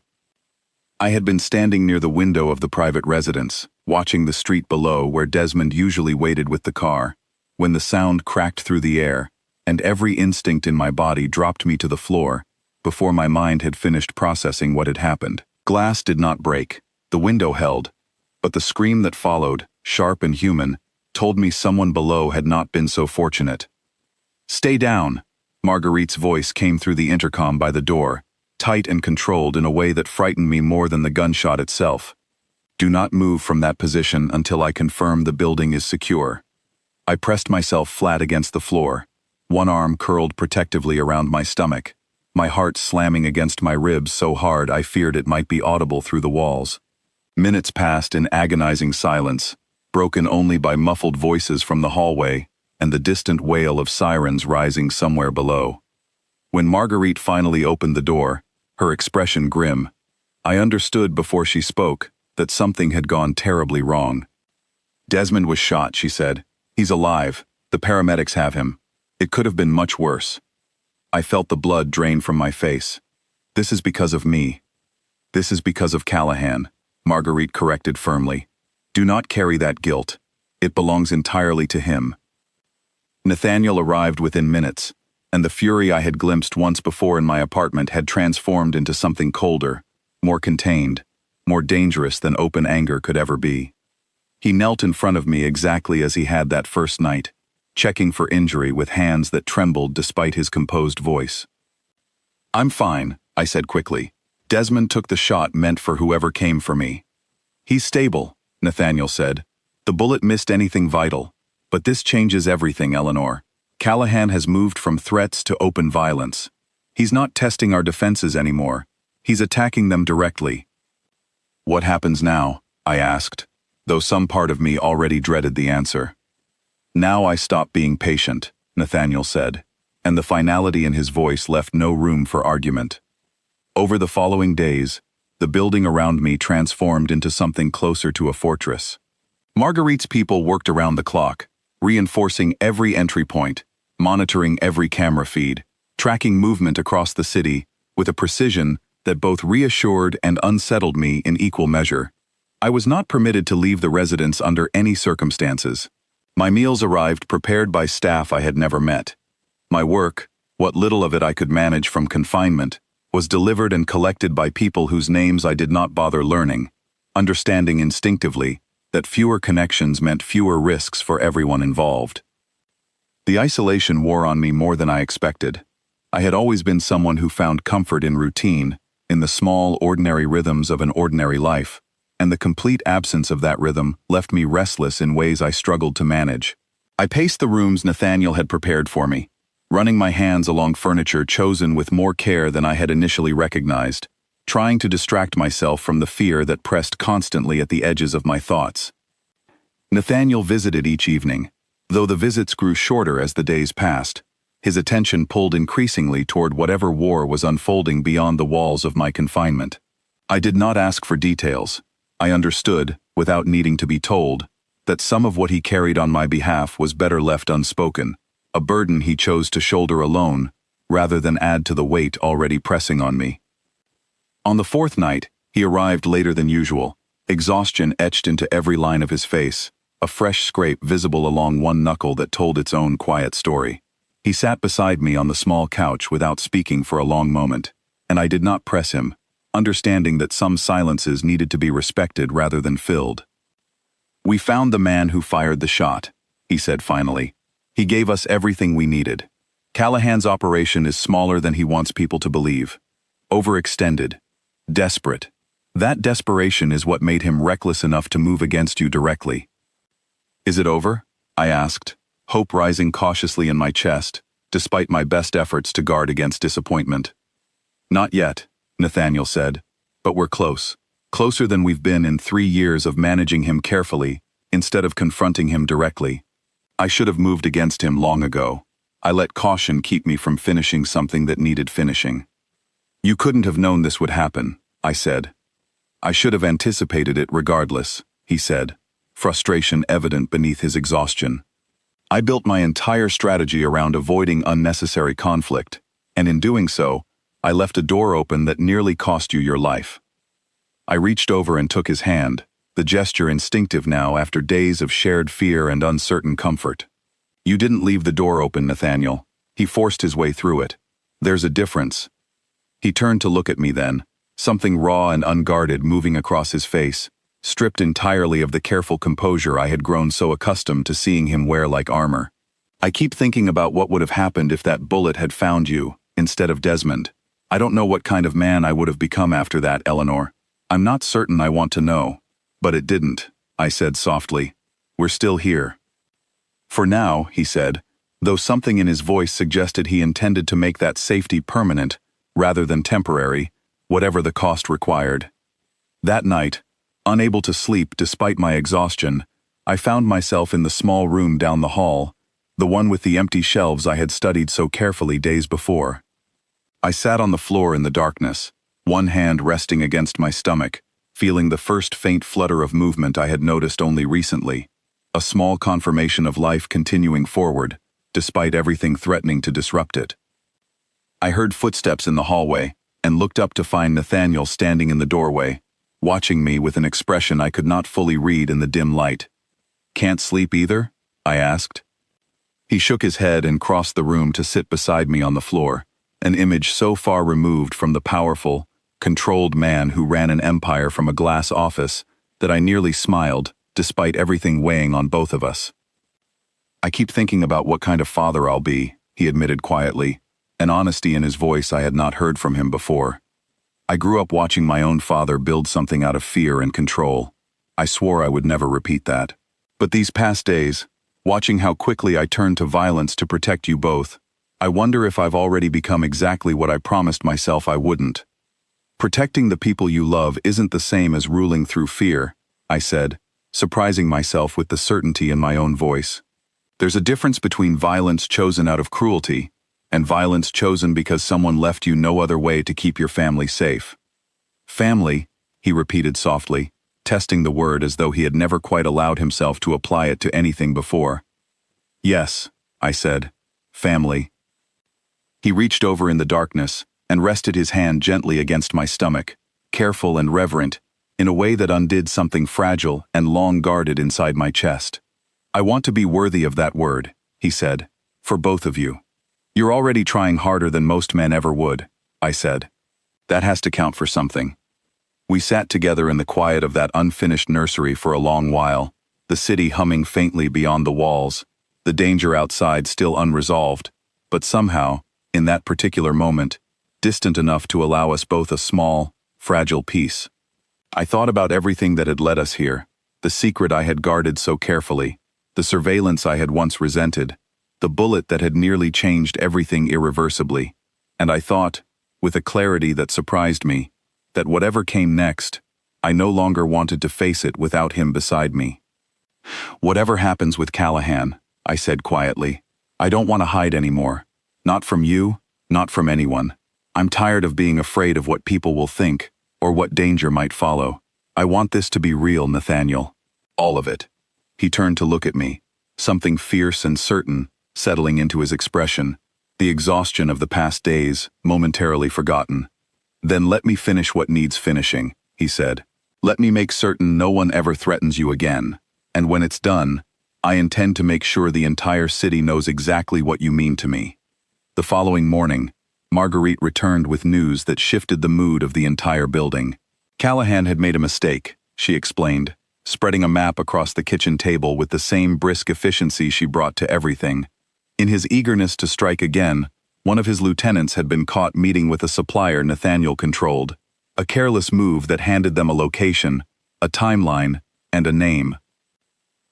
I had been standing near the window of the private residence, watching the street below where Desmond usually waited with the car, when the sound cracked through the air, and every instinct in my body dropped me to the floor, before my mind had finished processing what had happened. Glass did not break, the window held, but the scream that followed, sharp and human, told me someone below had not been so fortunate. "Stay down," Marguerite's voice came through the intercom by the door, tight and controlled in a way that frightened me more than the gunshot itself. "Do not move from that position until I confirm the building is secure." I pressed myself flat against the floor, one arm curled protectively around my stomach, my heart slamming against my ribs so hard I feared it might be audible through the walls. Minutes passed in agonizing silence, broken only by muffled voices from the hallway and the distant wail of sirens rising somewhere below. When Marguerite finally opened the door, her expression grim, I understood before she spoke that something had gone terribly wrong. "Desmond was shot," she said. "He's alive. The paramedics have him. It could have been much worse." I felt the blood drain from my face. "This is because of me. This is because of Callahan," Marguerite corrected firmly. "Do not carry that guilt. It belongs entirely to him." Nathaniel arrived within minutes, and the fury I had glimpsed once before in my apartment had transformed into something colder, more contained, more dangerous than open anger could ever be. He knelt in front of me exactly as he had that first night, checking for injury with hands that trembled despite his composed voice. "I'm fine," I said quickly. "Desmond took the shot meant for whoever came for me." "He's stable," Nathaniel said. "The bullet missed anything vital. But this changes everything, Eleanor. Callahan has moved from threats to open violence. He's not testing our defenses anymore. He's attacking them directly." "What happens now?" I asked, though some part of me already dreaded the answer. "Now I stop being patient," Nathaniel said, and the finality in his voice left no room for argument. Over the following days, the building around me transformed into something closer to a fortress. Marguerite's people worked around the clock, reinforcing every entry point, monitoring every camera feed, tracking movement across the city with a precision that both reassured and unsettled me in equal measure. I was not permitted to leave the residence under any circumstances. My meals arrived prepared by staff I had never met. My work, what little of it I could manage from confinement, was delivered and collected by people whose names I did not bother learning, understanding instinctively that fewer connections meant fewer risks for everyone involved. The isolation wore on me more than I expected. I had always been someone who found comfort in routine, in the small, ordinary rhythms of an ordinary life, and the complete absence of that rhythm left me restless in ways I struggled to manage. I paced the rooms Nathaniel had prepared for me, running my hands along furniture chosen with more care than I had initially recognized, trying to distract myself from the fear that pressed constantly at the edges of my thoughts. Nathaniel visited each evening, though the visits grew shorter as the days passed. his attention pulled increasingly toward whatever war was unfolding beyond the walls of my confinement. I did not ask for details. I understood, without needing to be told, that some of what he carried on my behalf was better left unspoken, a burden he chose to shoulder alone, rather than add to the weight already pressing on me. On the fourth night, he arrived later than usual, exhaustion etched into every line of his face, a fresh scrape visible along one knuckle that told its own quiet story. He sat beside me on the small couch without speaking for a long moment, and I did not press him, understanding that some silences needed to be respected rather than filled. "We found the man who fired the shot," he said finally. "He gave us everything we needed. Callahan's operation is smaller than he wants people to believe. Overextended. Desperate. That desperation is what made him reckless enough to move against you directly." "Is it over?" I asked, hope rising cautiously in my chest, despite my best efforts to guard against disappointment. "Not yet," Nathaniel said, "but we're close. Closer than we've been in 3 years of managing him carefully, instead of confronting him directly. I should have moved against him long ago. I let caution keep me from finishing something that needed finishing." "You couldn't have known this would happen," I said. "I should have anticipated it regardless," he said, frustration evident beneath his exhaustion. "I built my entire strategy around avoiding unnecessary conflict, and in doing so, I left a door open that nearly cost you your life." I reached over and took his hand, the gesture instinctive now after days of shared fear and uncertain comfort. "You didn't leave the door open, Nathaniel. He forced his way through it. There's a difference." He turned to look at me then, something raw and unguarded moving across his face, stripped entirely of the careful composure I had grown so accustomed to seeing him wear like armor. "I keep thinking about what would have happened if that bullet had found you, instead of Desmond. I don't know what kind of man I would have become after that, Eleanor. I'm not certain I want to know. But it didn't," I said softly. "We're still here." "For now," he said, though something in his voice suggested he intended to make that safety permanent, rather than temporary, whatever the cost required. That night, unable to sleep despite my exhaustion, I found myself in the small room down the hall, the one with the empty shelves I had studied so carefully days before. I sat on the floor in the darkness, one hand resting against my stomach, feeling the first faint flutter of movement I had noticed only recently, a small confirmation of life continuing forward, despite everything threatening to disrupt it. I heard footsteps in the hallway, and looked up to find Nathaniel standing in the doorway, watching me with an expression I could not fully read in the dim light. "Can't sleep either?" I asked. He shook his head and crossed the room to sit beside me on the floor, an image so far removed from the powerful, controlled man who ran an empire from a glass office that I nearly smiled, despite everything weighing on both of us. "I keep thinking about what kind of father I'll be," he admitted quietly, an honesty in his voice I had not heard from him before. "I grew up watching my own father build something out of fear and control. I swore I would never repeat that. But these past days, watching how quickly I turned to violence to protect you both, I wonder if I've already become exactly what I promised myself I wouldn't. Protecting the people you love isn't the same as ruling through fear," I said, surprising myself with the certainty in my own voice. "There's a difference between violence chosen out of cruelty and violence chosen because someone left you no other way to keep your family safe." "Family," he repeated softly, testing the word as though he had never quite allowed himself to apply it to anything before. "Yes," I said, "family." He reached over in the darkness and rested his hand gently against my stomach, careful and reverent, in a way that undid something fragile and long guarded inside my chest. "I want to be worthy of that word," he said, "for both of you." "You're already trying harder than most men ever would," I said. "That has to count for something." We sat together in the quiet of that unfinished nursery for a long while, the city humming faintly beyond the walls, the danger outside still unresolved, but somehow, in that particular moment, distant enough to allow us both a small, fragile peace. I thought about everything that had led us here, the secret I had guarded so carefully, the surveillance I had once resented, the bullet that had nearly changed everything irreversibly, and I thought, with a clarity that surprised me, that whatever came next, I no longer wanted to face it without him beside me. "Whatever happens with Callahan," I said quietly, "I don't want to hide anymore. Not from you, not from anyone. I'm tired of being afraid of what people will think, or what danger might follow. I want this to be real, Nathaniel. All of it. He turned to look at me, something fierce and certain settling into his expression, the exhaustion of the past days momentarily forgotten. Then let me finish what needs finishing, he said. Let me make certain no one ever threatens you again. And when it's done, I intend to make sure the entire city knows exactly what you mean to me. The following morning, Marguerite returned with news that shifted the mood of the entire building. Callahan had made a mistake, she explained, spreading a map across the kitchen table with the same brisk efficiency she brought to everything. In his eagerness to strike again, one of his lieutenants had been caught meeting with a supplier Nathaniel controlled, a careless move that handed them a location, a timeline, and a name.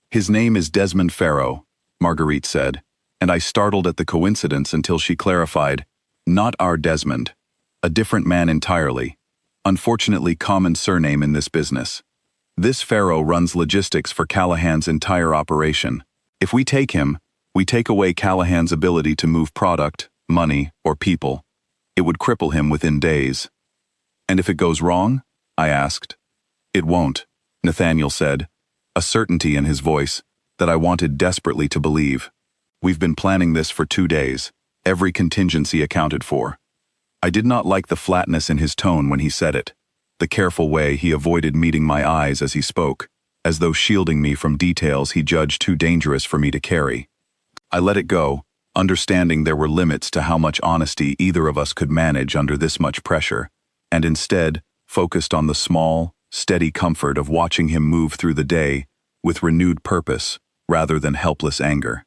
His name is Desmond Farrow, Marguerite said, and I startled at the coincidence until she clarified, not our Desmond. A different man entirely. Unfortunately, common surname in this business. This Farrow runs logistics for Callahan's entire operation. If we take him, we take away Callahan's ability to move product, money, or people. It would cripple him within days. And if it goes wrong? I asked. It won't, Nathaniel said, a certainty in his voice that I wanted desperately to believe. We've been planning this for 2 days, every contingency accounted for. I did not like the flatness in his tone when he said it, the careful way he avoided meeting my eyes as he spoke, as though shielding me from details he judged too dangerous for me to carry. I let it go, understanding there were limits to how much honesty either of us could manage under this much pressure, and instead focused on the small, steady comfort of watching him move through the day with renewed purpose rather than helpless anger.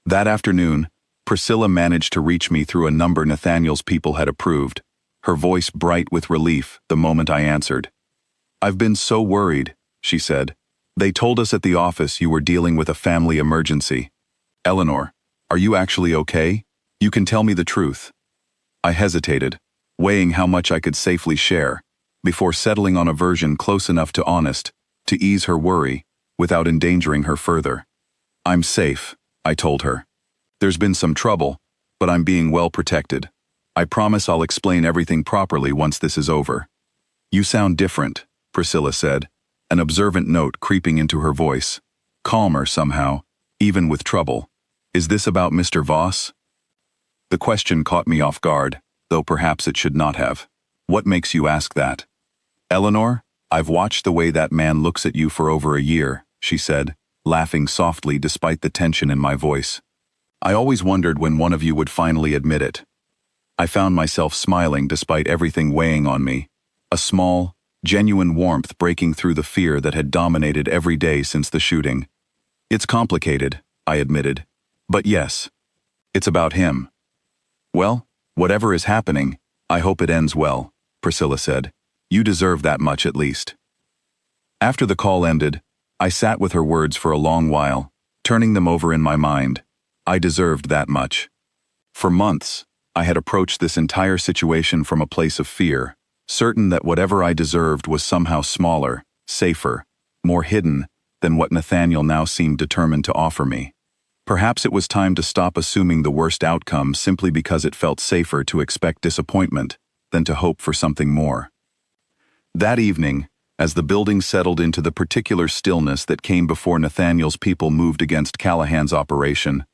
That afternoon, Priscilla managed to reach me through a number Nathaniel's people had approved, her voice bright with relief the moment I answered. I've been so worried, she said. They told us at the office you were dealing with a family emergency. Eleanor, are you actually okay? You can tell me the truth. I hesitated, weighing how much I could safely share, before settling on a version close enough to honest, to ease her worry, without endangering her further. I'm safe, I told her. There's been some trouble, but I'm being well protected. I promise I'll explain everything properly once this is over. You sound different, Priscilla said, an observant note creeping into her voice. Calmer somehow, even with trouble. Is this about Mr. Voss? The question caught me off guard, though perhaps it should not have. What makes you ask that? Eleanor, I've watched the way that man looks at you for over a year, she said, laughing softly despite the tension in my voice. I always wondered when one of you would finally admit it. I found myself smiling despite everything weighing on me, a small, genuine warmth breaking through the fear that had dominated every day since the shooting. It's complicated, I admitted. But yes, it's about him. Well, whatever is happening, I hope it ends well, Priscilla said. You deserve that much at least. After the call ended, I sat with her words for a long while, turning them over in my mind. I deserved that much. For months, I had approached this entire situation from a place of fear, certain that whatever I deserved was somehow smaller, safer, more hidden than what Nathaniel now seemed determined to offer me. Perhaps it was time to stop assuming the worst outcome simply because it felt safer to expect disappointment than to hope for something more. That evening, as the building settled into the particular stillness that came before Nathaniel's people moved against Callahan's operation,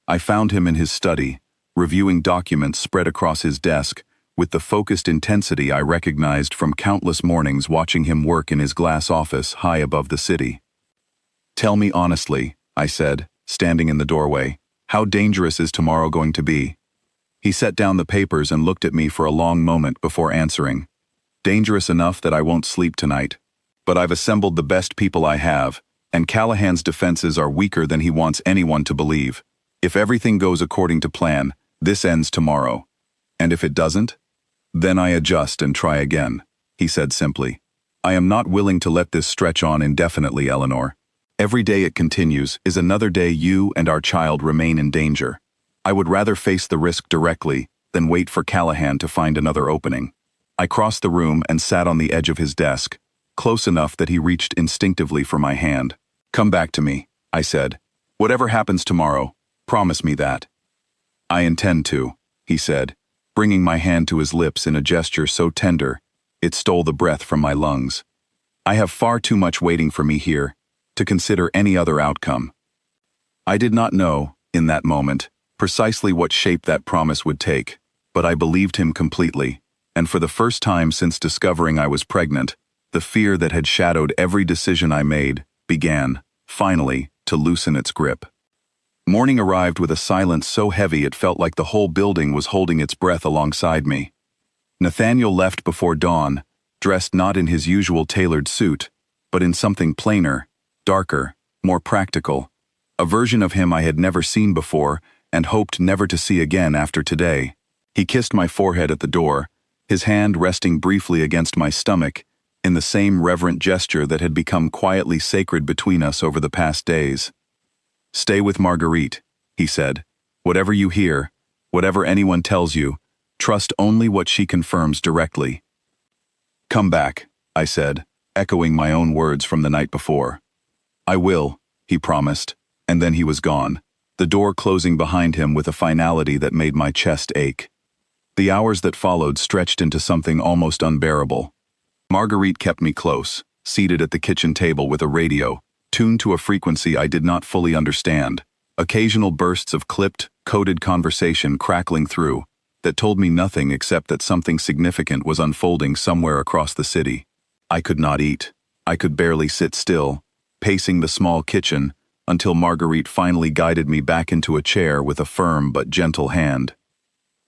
I found him in his study, reviewing documents spread across his desk with the focused intensity I recognized from countless mornings watching him work in his glass office high above the city. Tell me honestly, I said, standing in the doorway, how dangerous is tomorrow going to be? He set down the papers and looked at me for a long moment before answering. Dangerous enough that I won't sleep tonight. But I've assembled the best people I have, and Callahan's defenses are weaker than he wants anyone to believe. If everything goes according to plan, this ends tomorrow. And if it doesn't? Then I adjust and try again, he said simply. I am not willing to let this stretch on indefinitely, Eleanor. Every day it continues is another day you and our child remain in danger. I would rather face the risk directly than wait for Callahan to find another opening. I crossed the room and sat on the edge of his desk, close enough that he reached instinctively for my hand. Come back to me, I said. Whatever happens tomorrow, promise me that. I intend to, he said, bringing my hand to his lips in a gesture so tender, it stole the breath from my lungs. I have far too much waiting for me here to consider any other outcome. I did not know, in that moment, precisely what shape that promise would take, but I believed him completely, and for the first time since discovering I was pregnant, the fear that had shadowed every decision I made began, finally, to loosen its grip. Morning arrived with a silence so heavy it felt like the whole building was holding its breath alongside me. Nathaniel left before dawn, dressed not in his usual tailored suit, but in something plainer, darker, more practical, a version of him I had never seen before and hoped never to see again after today. He kissed my forehead at the door, his hand resting briefly against my stomach, in the same reverent gesture that had become quietly sacred between us over the past days. "Stay with Marguerite," he said. "Whatever you hear, whatever anyone tells you, trust only what she confirms directly." "Come back," I said, echoing my own words from the night before. "I will," he promised, and then he was gone, the door closing behind him with a finality that made my chest ache. The hours that followed stretched into something almost unbearable. Marguerite kept me close, seated at the kitchen table with a radio, tuned to a frequency I did not fully understand, occasional bursts of clipped, coded conversation crackling through, that told me nothing except that something significant was unfolding somewhere across the city. I could not eat. I could barely sit still, pacing the small kitchen, until Marguerite finally guided me back into a chair with a firm but gentle hand.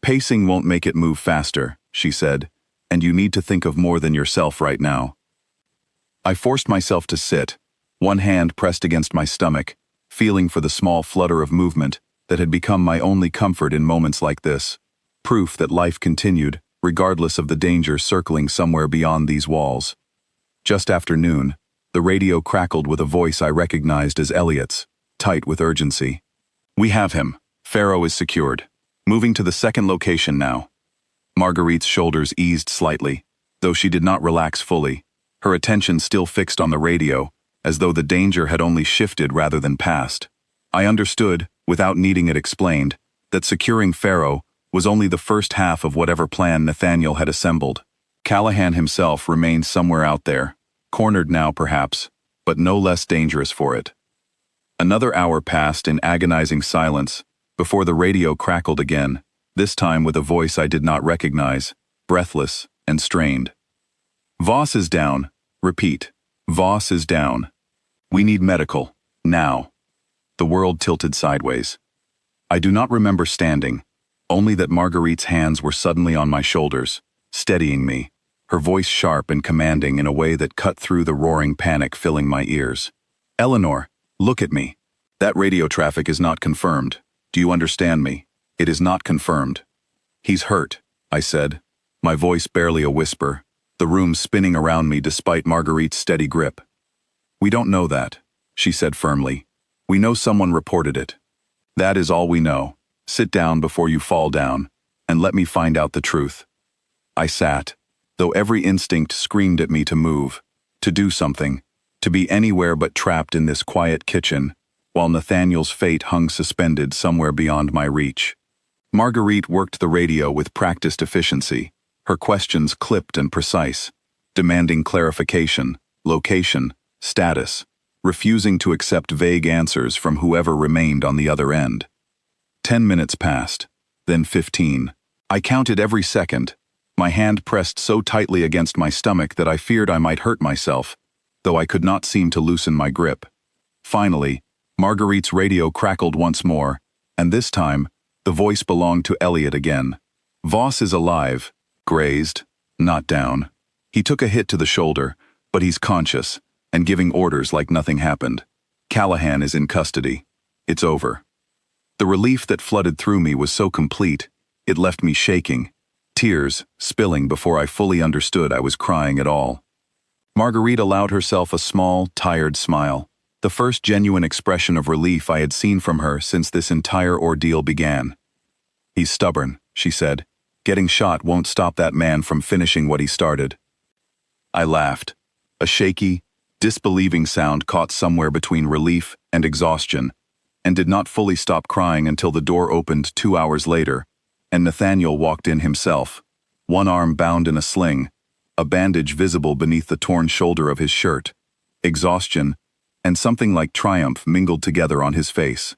"Pacing won't make it move faster," she said, "and you need to think of more than yourself right now." I forced myself to sit, one hand pressed against my stomach, feeling for the small flutter of movement that had become my only comfort in moments like this, proof that life continued, regardless of the danger circling somewhere beyond these walls. Just after noon, the radio crackled with a voice I recognized as Elliot's, tight with urgency. "We have him. Pharaoh is secured. Moving to the second location now." Marguerite's shoulders eased slightly, though she did not relax fully, her attention still fixed on the radio, as though the danger had only shifted rather than passed. I understood, without needing it explained, that securing Pharaoh was only the first half of whatever plan Nathaniel had assembled. Callahan himself remained somewhere out there, cornered now perhaps, but no less dangerous for it. Another hour passed in agonizing silence before the radio crackled again, this time with a voice I did not recognize, breathless and strained. "Voss is down. Repeat. Voss is down. We need medical. Now." The world tilted sideways. I do not remember standing, only that Marguerite's hands were suddenly on my shoulders, steadying me, her voice sharp and commanding in a way that cut through the roaring panic filling my ears. "Eleanor, look at me. That radio traffic is not confirmed. Do you understand me? It is not confirmed." "He's hurt," I said, my voice barely a whisper, the room spinning around me despite Marguerite's steady grip. "We don't know that," she said firmly. "We know someone reported it. That is all we know. Sit down before you fall down, and let me find out the truth." I sat, though every instinct screamed at me to move, to do something, to be anywhere but trapped in this quiet kitchen, while Nathaniel's fate hung suspended somewhere beyond my reach. Marguerite worked the radio with practiced efficiency, her questions clipped and precise, demanding clarification, location, status, refusing to accept vague answers from whoever remained on the other end. 10 minutes passed, then 15. I counted every second, my hand pressed so tightly against my stomach that I feared I might hurt myself, though I could not seem to loosen my grip. Finally, Marguerite's radio crackled once more, and this time, the voice belonged to Elliot again. "Voss is alive, grazed, not down. He took a hit to the shoulder, but he's conscious, and giving orders like nothing happened. Callahan is in custody. It's over." The relief that flooded through me was so complete, it left me shaking, tears spilling before I fully understood I was crying at all. Marguerite allowed herself a small, tired smile, the first genuine expression of relief I had seen from her since this entire ordeal began. "He's stubborn," she said. "Getting shot won't stop that man from finishing what he started." I laughed. A shaky, disbelieving sound caught somewhere between relief and exhaustion, and did not fully stop crying until the door opened 2 hours later, and Nathaniel walked in himself, one arm bound in a sling, a bandage visible beneath the torn shoulder of his shirt, exhaustion, and something like triumph mingled together on his face.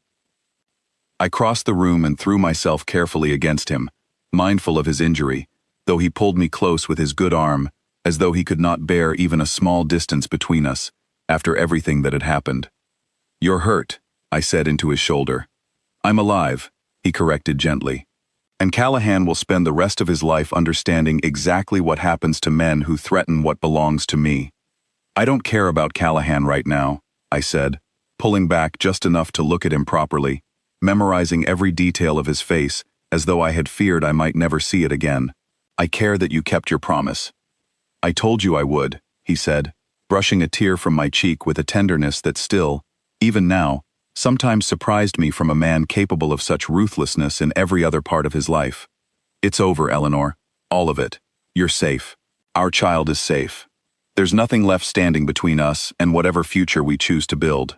I crossed the room and threw myself carefully against him, mindful of his injury, though he pulled me close with his good arm, as though he could not bear even a small distance between us, after everything that had happened. "You're hurt," I said into his shoulder. "I'm alive," he corrected gently. "And Callahan will spend the rest of his life understanding exactly what happens to men who threaten what belongs to me." "I don't care about Callahan right now," I said, pulling back just enough to look at him properly, memorizing every detail of his face as though I had feared I might never see it again. "I care that you kept your promise." "I told you I would," he said, brushing a tear from my cheek with a tenderness that still, even now, sometimes surprised me from a man capable of such ruthlessness in every other part of his life. "It's over, Eleanor. All of it. You're safe. Our child is safe. There's nothing left standing between us and whatever future we choose to build."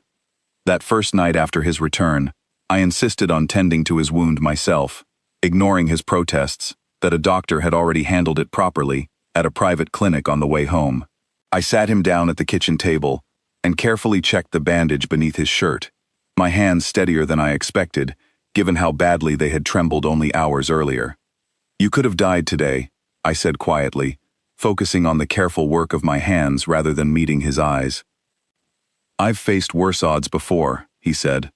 That first night after his return, I insisted on tending to his wound myself, ignoring his protests that a doctor had already handled it properly at a private clinic on the way home. I sat him down at the kitchen table and carefully checked the bandage beneath his shirt, my hands steadier than I expected, given how badly they had trembled only hours earlier. "You could have died today," I said quietly, focusing on the careful work of my hands rather than meeting his eyes. "I've faced worse odds before," he said,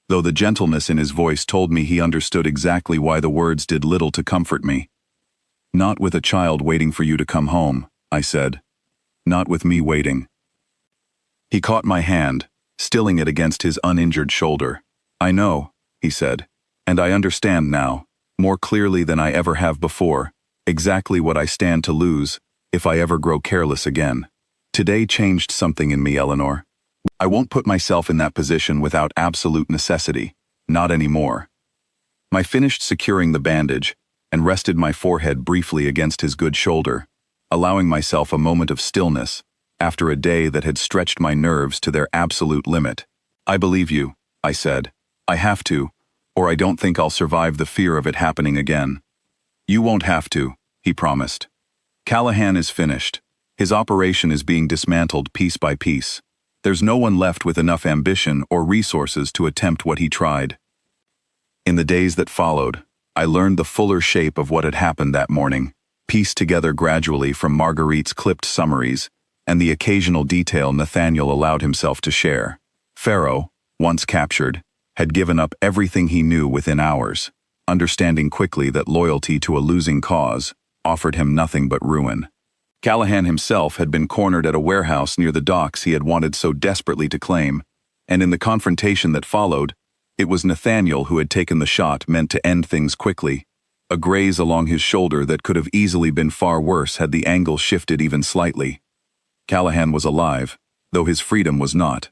though the gentleness in his voice told me he understood exactly why the words did little to comfort me. "Not with a child waiting for you to come home," I said. "Not with me waiting." He caught my hand, stilling it against his uninjured shoulder. "I know," he said, "and I understand now, more clearly than I ever have before, exactly what I stand to lose if I ever grow careless again. Today changed something in me, Eleanor. I won't put myself in that position without absolute necessity, not anymore." I finished securing the bandage and rested my forehead briefly against his good shoulder, allowing myself a moment of stillness after a day that had stretched my nerves to their absolute limit. "I believe you," I said. "I have to, or I don't think I'll survive the fear of it happening again." "You won't have to," he promised. "Callahan is finished. His operation is being dismantled piece by piece. There's no one left with enough ambition or resources to attempt what he tried." In the days that followed, I learned the fuller shape of what had happened that morning, pieced together gradually from Marguerite's clipped summaries and the occasional detail Nathaniel allowed himself to share. Pharaoh, once captured, had given up everything he knew within hours, understanding quickly that loyalty to a losing cause offered him nothing but ruin. Callahan himself had been cornered at a warehouse near the docks he had wanted so desperately to claim, and in the confrontation that followed, it was Nathaniel who had taken the shot meant to end things quickly, a graze along his shoulder that could have easily been far worse had the angle shifted even slightly. Callahan was alive, though his freedom was not.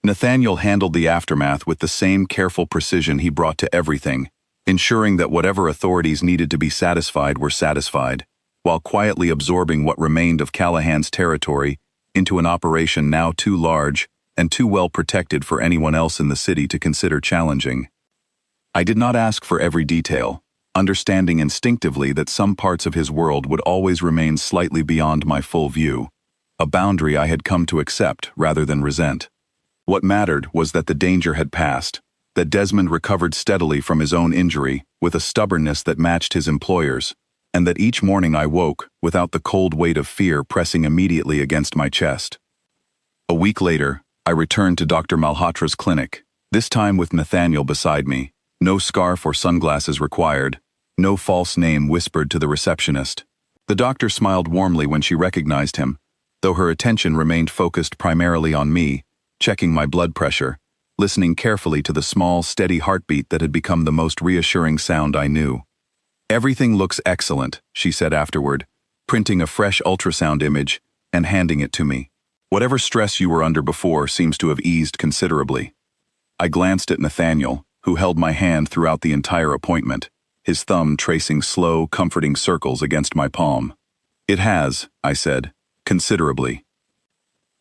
Nathaniel handled the aftermath with the same careful precision he brought to everything, ensuring that whatever authorities needed to be satisfied were satisfied, while quietly absorbing what remained of Callahan's territory into an operation now too large and too well protected for anyone else in the city to consider challenging. I did not ask for every detail, understanding instinctively that some parts of his world would always remain slightly beyond my full view, a boundary I had come to accept rather than resent. What mattered was that the danger had passed, that Desmond recovered steadily from his own injury with a stubbornness that matched his employer's, and that each morning I woke without the cold weight of fear pressing immediately against my chest. A week later, I returned to Dr. Malhotra's clinic, this time with Nathaniel beside me, no scarf or sunglasses required, no false name whispered to the receptionist. The doctor smiled warmly when she recognized him, though her attention remained focused primarily on me, checking my blood pressure, listening carefully to the small, steady heartbeat that had become the most reassuring sound I knew. "Everything looks excellent," she said afterward, printing a fresh ultrasound image and handing it to me. "Whatever stress you were under before seems to have eased considerably." I glanced at Nathaniel, who held my hand throughout the entire appointment, his thumb tracing slow, comforting circles against my palm. "It has," I said, "considerably."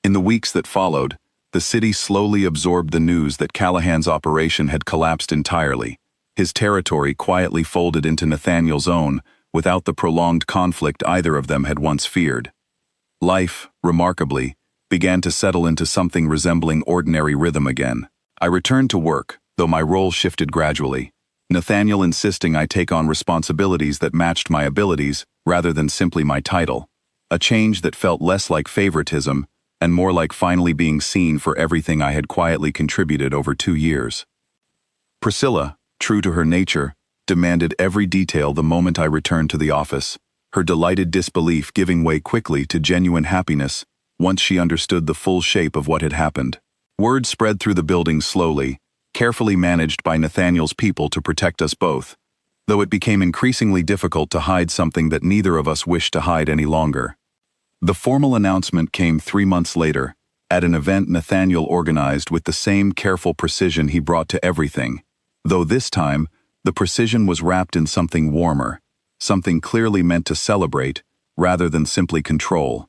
In the weeks that followed, the city slowly absorbed the news that Callahan's operation had collapsed entirely. His territory quietly folded into Nathaniel's own, without the prolonged conflict either of them had once feared. Life, remarkably, began to settle into something resembling ordinary rhythm again. I returned to work, though my role shifted gradually, Nathaniel insisting I take on responsibilities that matched my abilities rather than simply my title, a change that felt less like favoritism and more like finally being seen for everything I had quietly contributed over 2 years. Priscilla, true to her nature, demanded every detail the moment I returned to the office, her delighted disbelief giving way quickly to genuine happiness once she understood the full shape of what had happened. Word spread through the building slowly, carefully managed by Nathaniel's people to protect us both, though it became increasingly difficult to hide something that neither of us wished to hide any longer. The formal announcement came 3 months later, at an event Nathaniel organized with the same careful precision he brought to everything, though this time, the precision was wrapped in something warmer, something clearly meant to celebrate, rather than simply control.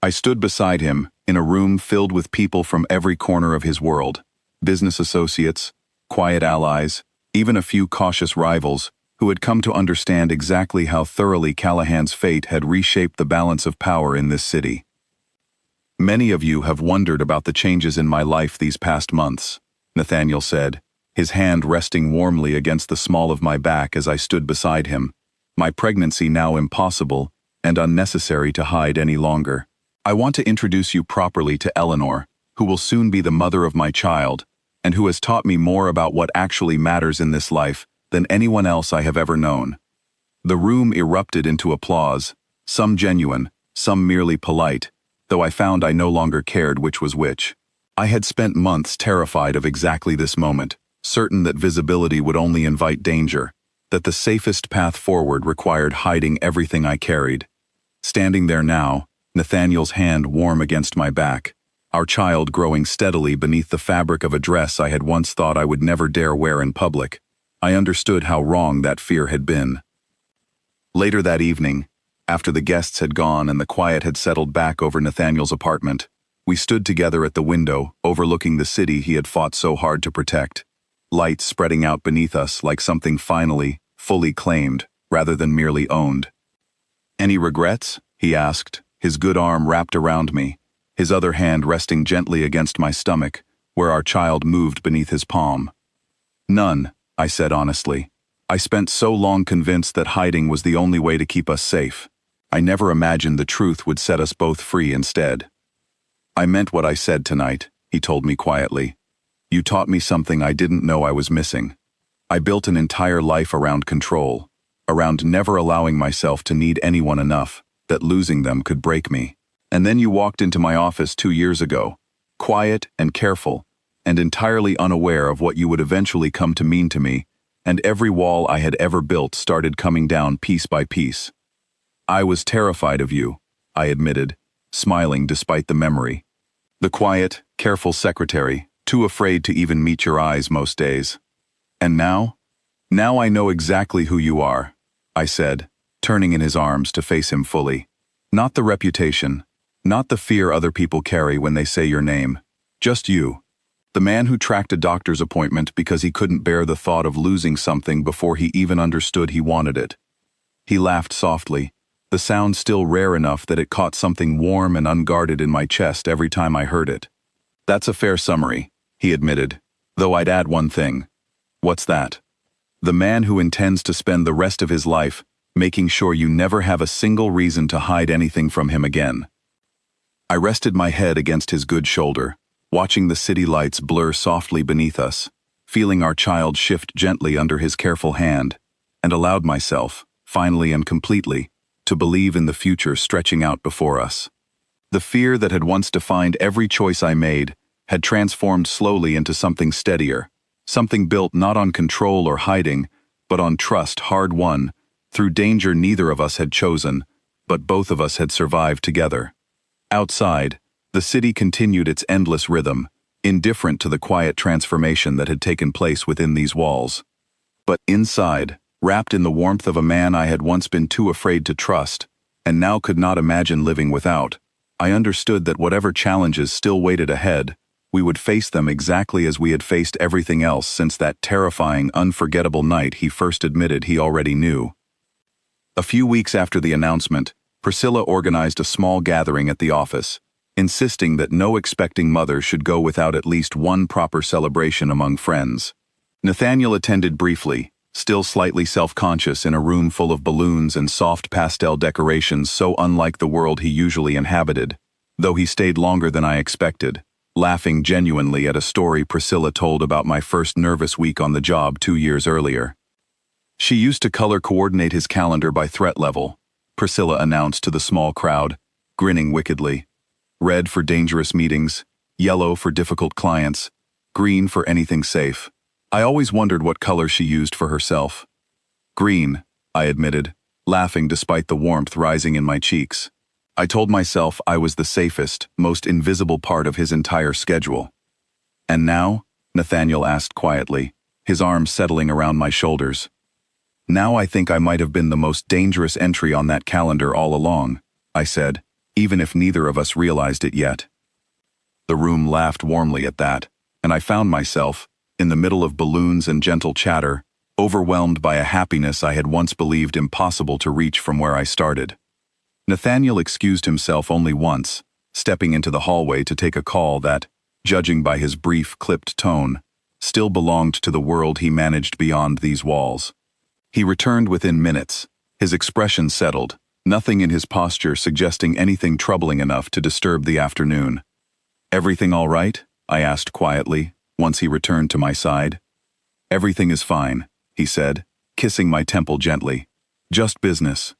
I stood beside him, in a room filled with people from every corner of his world, business associates, quiet allies, even a few cautious rivals, who had come to understand exactly how thoroughly Callahan's fate had reshaped the balance of power in this city. Many of you have wondered about the changes in my life these past months, Nathaniel said, his hand resting warmly against the small of my back as I stood beside him, my pregnancy now impossible and unnecessary to hide any longer. I want to introduce you properly to Eleanor, who will soon be the mother of my child, and who has taught me more about what actually matters in this life than anyone else I have ever known. The room erupted into applause, some genuine, some merely polite, though I found I no longer cared which was which. I had spent months terrified of exactly this moment, certain that visibility would only invite danger, that the safest path forward required hiding everything I carried. Standing there now, Nathaniel's hand warm against my back, our child growing steadily beneath the fabric of a dress I had once thought I would never dare wear in public, I understood how wrong that fear had been. Later that evening, after the guests had gone and the quiet had settled back over Nathaniel's apartment, we stood together at the window, overlooking the city he had fought so hard to protect, light spreading out beneath us like something finally, fully claimed, rather than merely owned. "Any regrets?" he asked, his good arm wrapped around me, his other hand resting gently against my stomach, where our child moved beneath his palm. "None," I said honestly. "I spent so long convinced that hiding was the only way to keep us safe. I never imagined the truth would set us both free instead." "I meant what I said tonight," he told me quietly. "You taught me something I didn't know I was missing. I built an entire life around control, around never allowing myself to need anyone enough, that losing them could break me. And then you walked into my office 2 years ago, quiet and careful, and entirely unaware of what you would eventually come to mean to me, and every wall I had ever built started coming down piece by piece. I was terrified of you," I admitted, smiling despite the memory. "The quiet, careful secretary, too afraid to even meet your eyes most days. And now? Now I know exactly who you are," I said, turning in his arms to face him fully. "Not the reputation, not the fear other people carry when they say your name. Just you. The man who tracked a doctor's appointment because he couldn't bear the thought of losing something before he even understood he wanted it." He laughed softly, the sound still rare enough that it caught something warm and unguarded in my chest every time I heard it. "That's a fair summary," he admitted, "though I'd add one thing." "What's that?" "The man who intends to spend the rest of his life making sure you never have a single reason to hide anything from him again." I rested my head against his good shoulder, watching the city lights blur softly beneath us, feeling our child shift gently under his careful hand, and allowed myself, finally and completely, to believe in the future stretching out before us. The fear that had once defined every choice I made had transformed slowly into something steadier, something built not on control or hiding, but on trust hard-won, through danger neither of us had chosen, but both of us had survived together. Outside, the city continued its endless rhythm, indifferent to the quiet transformation that had taken place within these walls. But inside, wrapped in the warmth of a man I had once been too afraid to trust, and now could not imagine living without, I understood that whatever challenges still waited ahead, We would face them exactly as we had faced everything else since that terrifying, unforgettable night he first admitted he already knew. A few weeks after the announcement, Priscilla organized a small gathering at the office, insisting that no expecting mother should go without at least one proper celebration among friends. Nathaniel attended briefly, still slightly self-conscious in a room full of balloons and soft pastel decorations so unlike the world he usually inhabited, though he stayed longer than I expected, laughing genuinely at a story Priscilla told about my first nervous week on the job 2 years earlier. She used to color coordinate his calendar by threat level, Priscilla announced to the small crowd, grinning wickedly. Red for dangerous meetings, yellow for difficult clients, green for anything safe. I always wondered what color she used for herself. Green, I admitted, laughing despite the warmth rising in my cheeks. I told myself I was the safest, most invisible part of his entire schedule. And now? Nathaniel asked quietly, his arms settling around my shoulders. Now I think I might have been the most dangerous entry on that calendar all along, I said, even if neither of us realized it yet. The room laughed warmly at that, and I found myself, in the middle of balloons and gentle chatter, overwhelmed by a happiness I had once believed impossible to reach from where I started. Nathaniel excused himself only once, stepping into the hallway to take a call that, judging by his brief, clipped tone, still belonged to the world he managed beyond these walls. He returned within minutes, his expression settled, nothing in his posture suggesting anything troubling enough to disturb the afternoon. "Everything all right?" I asked quietly, once he returned to my side. "Everything is fine," he said, kissing my temple gently. "Just business.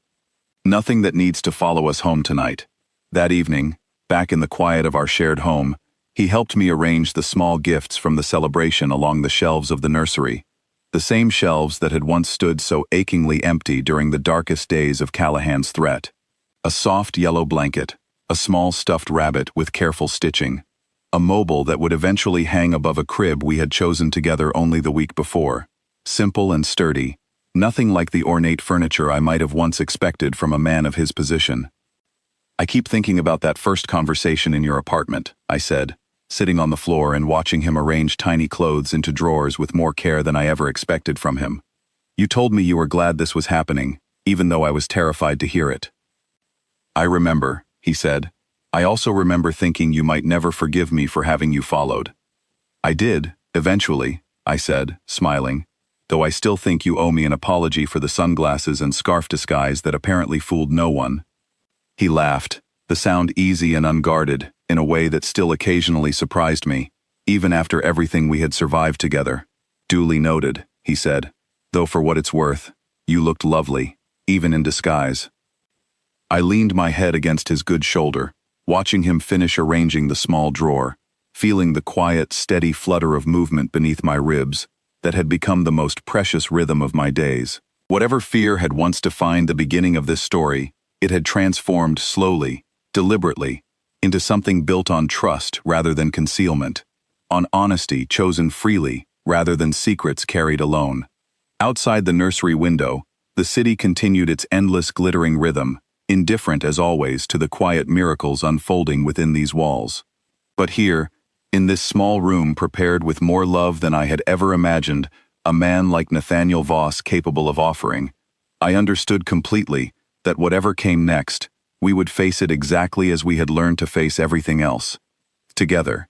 Nothing that needs to follow us home tonight." That evening, back in the quiet of our shared home, he helped me arrange the small gifts from the celebration along the shelves of the nursery, the same shelves that had once stood so achingly empty during the darkest days of Callahan's threat. A soft yellow blanket, a small stuffed rabbit with careful stitching, a mobile that would eventually hang above a crib we had chosen together only the week before, simple and sturdy, nothing like the ornate furniture I might have once expected from a man of his position. "I keep thinking about that first conversation in your apartment," I said, sitting on the floor and watching him arrange tiny clothes into drawers with more care than I ever expected from him. "You told me you were glad this was happening, even though I was terrified to hear it." "I remember," he said. "I also remember thinking you might never forgive me for having you followed." "I did, eventually," I said, smiling, "though I still think you owe me an apology for the sunglasses and scarf disguise that apparently fooled no one." He laughed, the sound easy and unguarded, in a way that still occasionally surprised me, even after everything we had survived together. "Duly noted," he said, "though for what it's worth, you looked lovely, even in disguise." I leaned my head against his good shoulder, watching him finish arranging the small drawer, feeling the quiet, steady flutter of movement beneath my ribs that had become the most precious rhythm of my days. Whatever fear had once defined the beginning of this story, it had transformed slowly, deliberately, into something built on trust rather than concealment, on honesty chosen freely rather than secrets carried alone. Outside the nursery window, the city continued its endless glittering rhythm, indifferent as always to the quiet miracles unfolding within these walls. But here, in this small room prepared with more love than I had ever imagined a man like Nathaniel Voss capable of offering, I understood completely that whatever came next, we would face it exactly as we had learned to face everything else, together.